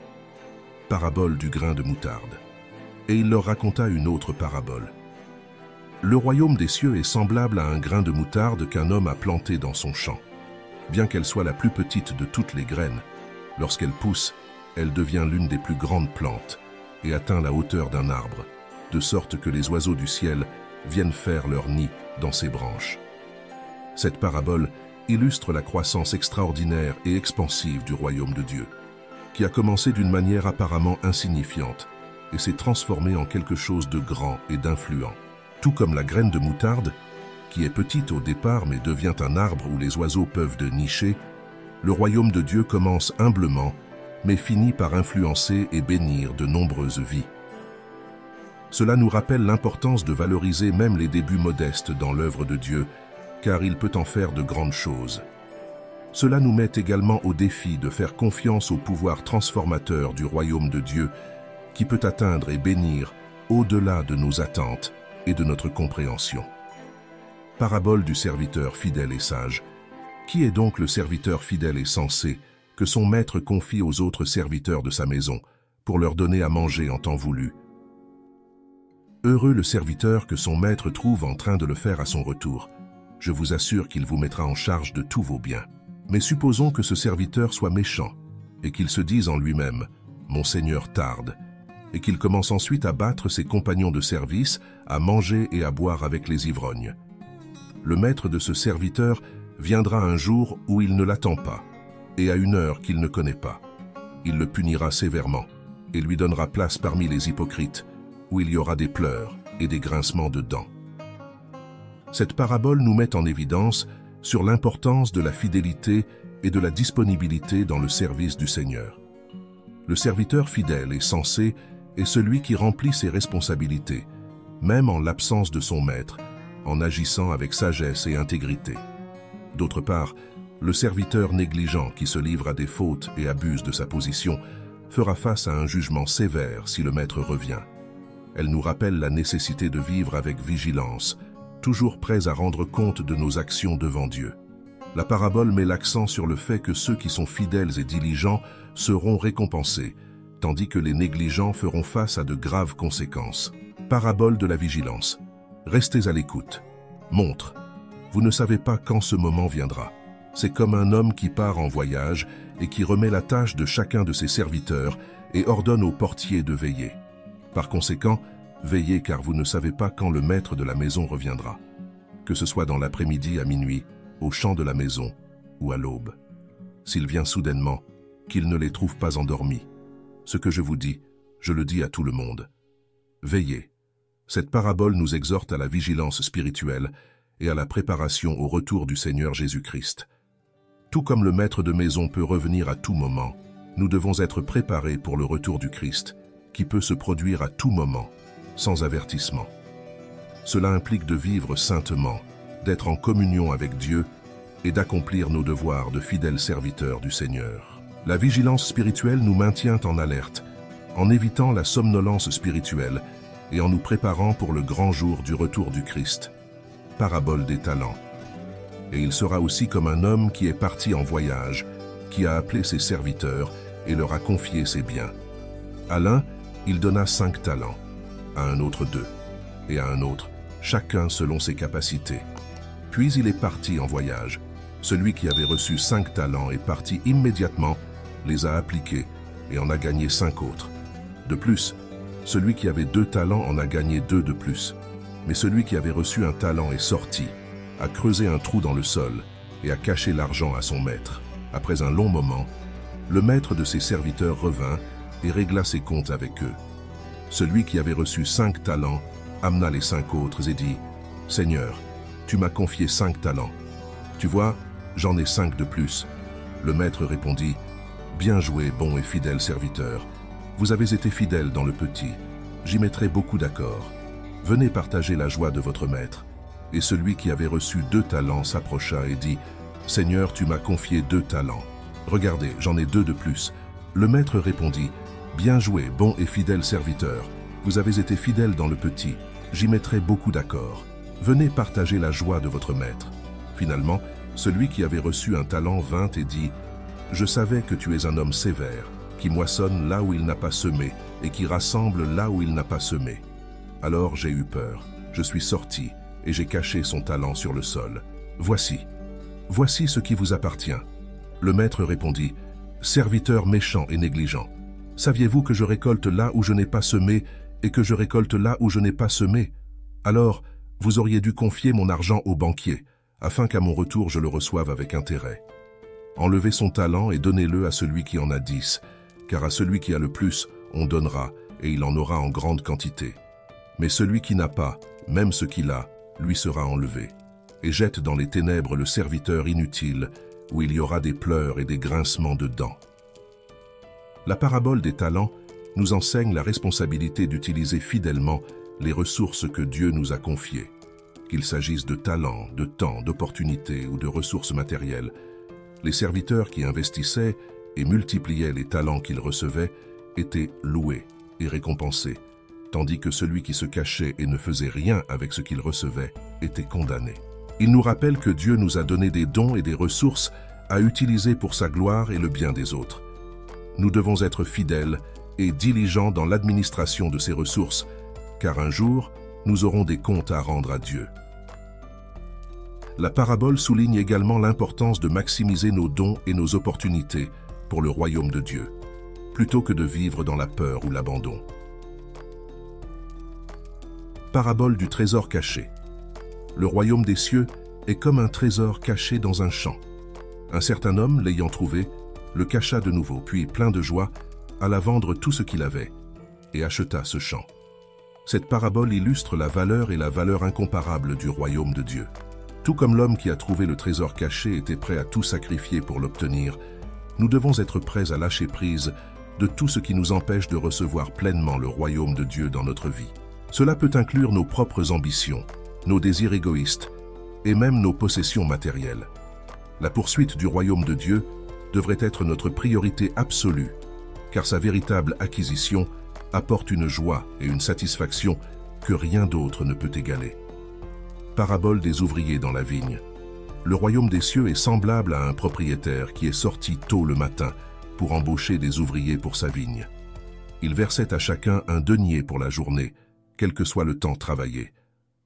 Parabole du grain de moutarde. Et il leur raconta une autre parabole. Le royaume des cieux est semblable à un grain de moutarde qu'un homme a planté dans son champ. Bien qu'elle soit la plus petite de toutes les graines, lorsqu'elle pousse, elle devient l'une des plus grandes plantes et atteint la hauteur d'un arbre, de sorte que les oiseaux du ciel viennent faire leur nid dans ses branches. Cette parabole illustre la croissance extraordinaire et expansive du royaume de Dieu, qui a commencé d'une manière apparemment insignifiante et s'est transformée en quelque chose de grand et d'influent. Tout comme la graine de moutarde, qui est petite au départ mais devient un arbre où les oiseaux peuvent nicher, le royaume de Dieu commence humblement mais finit par influencer et bénir de nombreuses vies. Cela nous rappelle l'importance de valoriser même les débuts modestes dans l'œuvre de Dieu, car il peut en faire de grandes choses. Cela nous met également au défi de faire confiance au pouvoir transformateur du royaume de Dieu, qui peut atteindre et bénir au-delà de nos attentes et de notre compréhension. Parabole du serviteur fidèle et sage. Qui est donc le serviteur fidèle et sensé que son maître confie aux autres serviteurs de sa maison, pour leur donner à manger en temps voulu? Heureux le serviteur que son maître trouve en train de le faire à son retour. Je vous assure qu'il vous mettra en charge de tous vos biens. Mais supposons que ce serviteur soit méchant, et qu'il se dise en lui-même « Mon Seigneur tarde », et qu'il commence ensuite à battre ses compagnons de service, à manger et à boire avec les ivrognes. Le maître de ce serviteur viendra un jour où il ne l'attend pas, et à une heure qu'il ne connaît pas. Il le punira sévèrement et lui donnera place parmi les hypocrites, où il y aura des pleurs et des grincements de dents. Cette parabole nous met en évidence sur l'importance de la fidélité et de la disponibilité dans le service du Seigneur. Le serviteur fidèle et sensé est celui qui remplit ses responsabilités, même en l'absence de son maître, en agissant avec sagesse et intégrité. D'autre part, le serviteur négligent qui se livre à des fautes et abuse de sa position fera face à un jugement sévère si le maître revient. Elle nous rappelle la nécessité de vivre avec vigilance, toujours prêts à rendre compte de nos actions devant Dieu. La parabole met l'accent sur le fait que ceux qui sont fidèles et diligents seront récompensés, tandis que les négligents feront face à de graves conséquences. Parabole de la vigilance. Restez à l'écoute. Montre. Vous ne savez pas quand ce moment viendra. C'est comme un homme qui part en voyage et qui remet la tâche de chacun de ses serviteurs et ordonne au portier de veiller. Par conséquent, veillez car vous ne savez pas quand le maître de la maison reviendra, que ce soit dans l'après-midi à minuit, au champ de la maison ou à l'aube. S'il vient soudainement, qu'il ne les trouve pas endormis. Ce que je vous dis, je le dis à tout le monde. Veillez. Cette parabole nous exhorte à la vigilance spirituelle et à la préparation au retour du Seigneur Jésus-Christ. Tout comme le maître de maison peut revenir à tout moment, nous devons être préparés pour le retour du Christ, qui peut se produire à tout moment, sans avertissement. Cela implique de vivre saintement, d'être en communion avec Dieu et d'accomplir nos devoirs de fidèles serviteurs du Seigneur. La vigilance spirituelle nous maintient en alerte, en évitant la somnolence spirituelle et en nous préparant pour le grand jour du retour du Christ. Parabole des talents. Et il sera aussi comme un homme qui est parti en voyage, qui a appelé ses serviteurs et leur a confié ses biens. À l'un, il donna 5 talents, à un autre 2, et à un autre, chacun selon ses capacités. Puis il est parti en voyage. Celui qui avait reçu 5 talents est parti immédiatement, les a appliqués et en a gagné 5 autres. De plus, celui qui avait 2 talents en a gagné 2 de plus. Mais celui qui avait reçu un talent est sorti, a creusé un trou dans le sol et a caché l'argent à son maître. Après un long moment, le maître de ses serviteurs revint et régla ses comptes avec eux. Celui qui avait reçu 5 talents amena les 5 autres et dit « Seigneur, tu m'as confié 5 talents. Tu vois, j'en ai 5 de plus. » Le maître répondit « Bien joué, bon et fidèle serviteur. Vous avez été fidèle dans le petit. J'y mettrai beaucoup d'accord. Venez partager la joie de votre maître. » Et celui qui avait reçu 2 talents s'approcha et dit « Seigneur, tu m'as confié 2 talents. Regardez, j'en ai 2 de plus. » Le maître répondit « Bien joué, bon et fidèle serviteur. Vous avez été fidèle dans le petit. J'y mettrai beaucoup d'accord. Venez partager la joie de votre maître. » Finalement, celui qui avait reçu un talent vint et dit « Je savais que tu es un homme sévère, qui moissonne là où il n'a pas semé et qui rassemble là où il n'a pas semé. Alors j'ai eu peur. Je suis sorti et j'ai caché son talent sur le sol. Voici ce qui vous appartient. » Le maître répondit « Serviteur méchant et négligent, saviez-vous que je récolte là où je n'ai pas semé et que je récolte là où je n'ai pas semé? Alors, vous auriez dû confier mon argent au banquier, afin qu'à mon retour je le reçoive avec intérêt. Enlevez son talent et donnez-le à celui qui en a 10, car à celui qui a le plus, on donnera, et il en aura en grande quantité. Mais celui qui n'a pas, même ce qu'il a, lui sera enlevé. Et jette dans les ténèbres le serviteur inutile, où il y aura des pleurs et des grincements de dents. » La parabole des talents nous enseigne la responsabilité d'utiliser fidèlement les ressources que Dieu nous a confiées. Qu'il s'agisse de talents, de temps, d'opportunités ou de ressources matérielles, les serviteurs qui investissaient et multipliaient les talents qu'ils recevaient étaient loués et récompensés, tandis que celui qui se cachait et ne faisait rien avec ce qu'il recevait était condamné. Il nous rappelle que Dieu nous a donné des dons et des ressources à utiliser pour sa gloire et le bien des autres. Nous devons être fidèles et diligents dans l'administration de ces ressources, car un jour, nous aurons des comptes à rendre à Dieu. La parabole souligne également l'importance de maximiser nos dons et nos opportunités pour le royaume de Dieu, plutôt que de vivre dans la peur ou l'abandon. Parabole du trésor caché. Le royaume des cieux est comme un trésor caché dans un champ. Un certain homme, l'ayant trouvé, le cacha de nouveau, puis, plein de joie, alla vendre tout ce qu'il avait et acheta ce champ. Cette parabole illustre la valeur et la valeur incomparable du royaume de Dieu. Tout comme l'homme qui a trouvé le trésor caché était prêt à tout sacrifier pour l'obtenir, nous devons être prêts à lâcher prise de tout ce qui nous empêche de recevoir pleinement le royaume de Dieu dans notre vie. Cela peut inclure nos propres ambitions, nos désirs égoïstes et même nos possessions matérielles. La poursuite du royaume de Dieu devrait être notre priorité absolue, car sa véritable acquisition apporte une joie et une satisfaction que rien d'autre ne peut égaler. Parabole des ouvriers dans la vigne. Le royaume des cieux est semblable à un propriétaire qui est sorti tôt le matin pour embaucher des ouvriers pour sa vigne. Il versait à chacun un denier pour la journée, quel que soit le temps travaillé.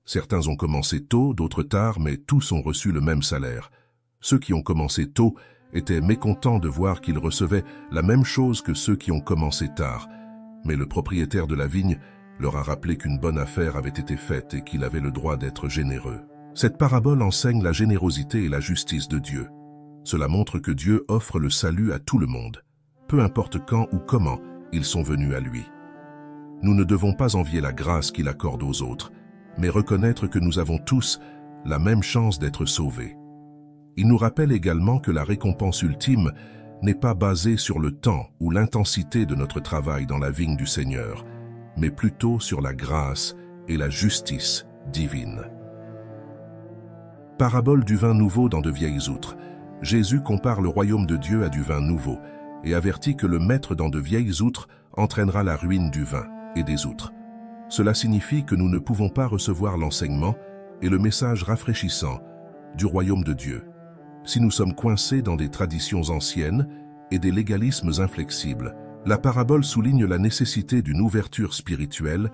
Certains ont commencé tôt, d'autres tard, mais tous ont reçu le même salaire. Ceux qui ont commencé tôt étaient mécontents de voir qu'ils recevaient la même chose que ceux qui ont commencé tard. Mais le propriétaire de la vigne leur a rappelé qu'une bonne affaire avait été faite et qu'il avait le droit d'être généreux. Cette parabole enseigne la générosité et la justice de Dieu. Cela montre que Dieu offre le salut à tout le monde, peu importe quand ou comment ils sont venus à lui. Nous ne devons pas envier la grâce qu'il accorde aux autres, mais reconnaître que nous avons tous la même chance d'être sauvés. Il nous rappelle également que la récompense ultime n'est pas basée sur le temps ou l'intensité de notre travail dans la vigne du Seigneur, mais plutôt sur la grâce et la justice divine. Parabole du vin nouveau dans de vieilles outres. Jésus compare le royaume de Dieu à du vin nouveau et avertit que le mettre dans de vieilles outres entraînera la ruine du vin et des outres. Cela signifie que nous ne pouvons pas recevoir l'enseignement et le message rafraîchissant du royaume de Dieu si nous sommes coincés dans des traditions anciennes et des légalismes inflexibles. La parabole souligne la nécessité d'une ouverture spirituelle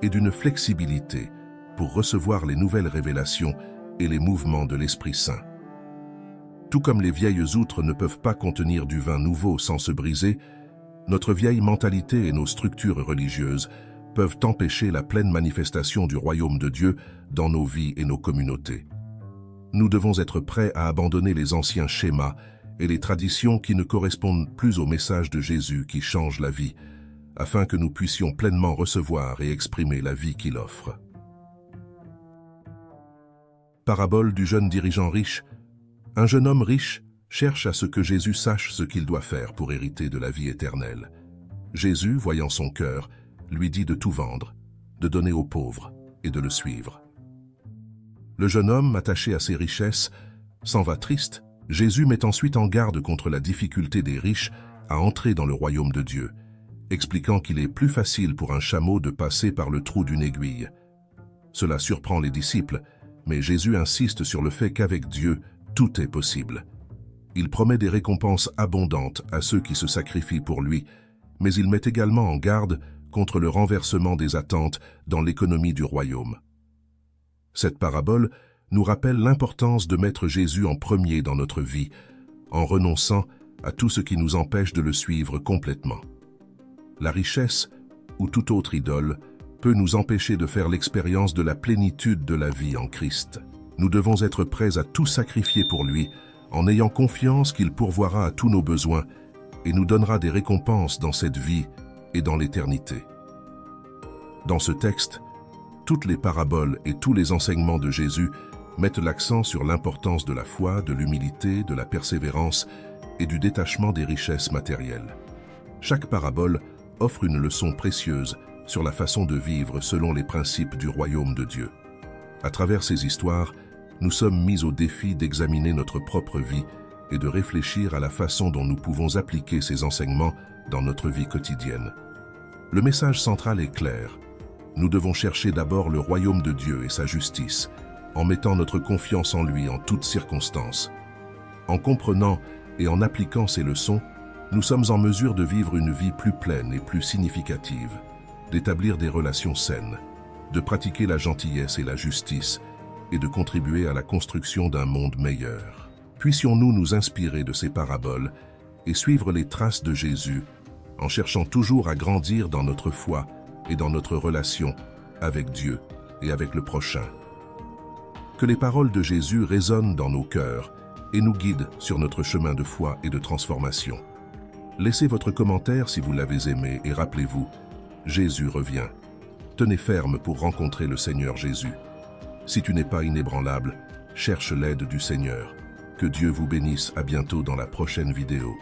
et d'une flexibilité pour recevoir les nouvelles révélations et les mouvements de l'Esprit Saint. Tout comme les vieilles outres ne peuvent pas contenir du vin nouveau sans se briser, notre vieille mentalité et nos structures religieuses peuvent empêcher la pleine manifestation du royaume de Dieu dans nos vies et nos communautés. Nous devons être prêts à abandonner les anciens schémas et les traditions qui ne correspondent plus au message de Jésus qui change la vie, afin que nous puissions pleinement recevoir et exprimer la vie qu'il offre. Parabole du jeune dirigeant riche. Un jeune homme riche cherche à ce que Jésus sache ce qu'il doit faire pour hériter de la vie éternelle. Jésus, voyant son cœur, lui dit de tout vendre, de donner aux pauvres et de le suivre. Le jeune homme, attaché à ses richesses, s'en va triste. Jésus met ensuite en garde contre la difficulté des riches à entrer dans le royaume de Dieu, expliquant qu'il est plus facile pour un chameau de passer par le trou d'une aiguille. Cela surprend les disciples, mais Jésus insiste sur le fait qu'avec Dieu, tout est possible. Il promet des récompenses abondantes à ceux qui se sacrifient pour lui, mais il met également en garde contre le renversement des attentes dans l'économie du royaume. Cette parabole nous rappelle l'importance de mettre Jésus en premier dans notre vie, en renonçant à tout ce qui nous empêche de le suivre complètement. La richesse, ou toute autre idole, peut nous empêcher de faire l'expérience de la plénitude de la vie en Christ. Nous devons être prêts à tout sacrifier pour lui, en ayant confiance qu'il pourvoira à tous nos besoins et nous donnera des récompenses dans cette vie et dans l'éternité. Dans ce texte, toutes les paraboles et tous les enseignements de Jésus mettent l'accent sur l'importance de la foi, de l'humilité, de la persévérance et du détachement des richesses matérielles. Chaque parabole offre une leçon précieuse sur la façon de vivre selon les principes du royaume de Dieu. À travers ces histoires, nous sommes mis au défi d'examiner notre propre vie et de réfléchir à la façon dont nous pouvons appliquer ces enseignements dans notre vie quotidienne. Le message central est clair. Nous devons chercher d'abord le royaume de Dieu et sa justice, en mettant notre confiance en lui en toutes circonstances. En comprenant et en appliquant ces leçons, nous sommes en mesure de vivre une vie plus pleine et plus significative, d'établir des relations saines, de pratiquer la gentillesse et la justice, et de contribuer à la construction d'un monde meilleur. Puissions-nous nous inspirer de ces paraboles et suivre les traces de Jésus, en cherchant toujours à grandir dans notre foi et dans notre relation avec Dieu et avec le prochain. Que les paroles de Jésus résonnent dans nos cœurs et nous guident sur notre chemin de foi et de transformation. Laissez votre commentaire si vous l'avez aimé et rappelez-vous, Jésus revient. Tenez ferme pour rencontrer le Seigneur Jésus. Si tu n'es pas inébranlable, cherche l'aide du Seigneur. Que Dieu vous bénisse, à bientôt dans la prochaine vidéo.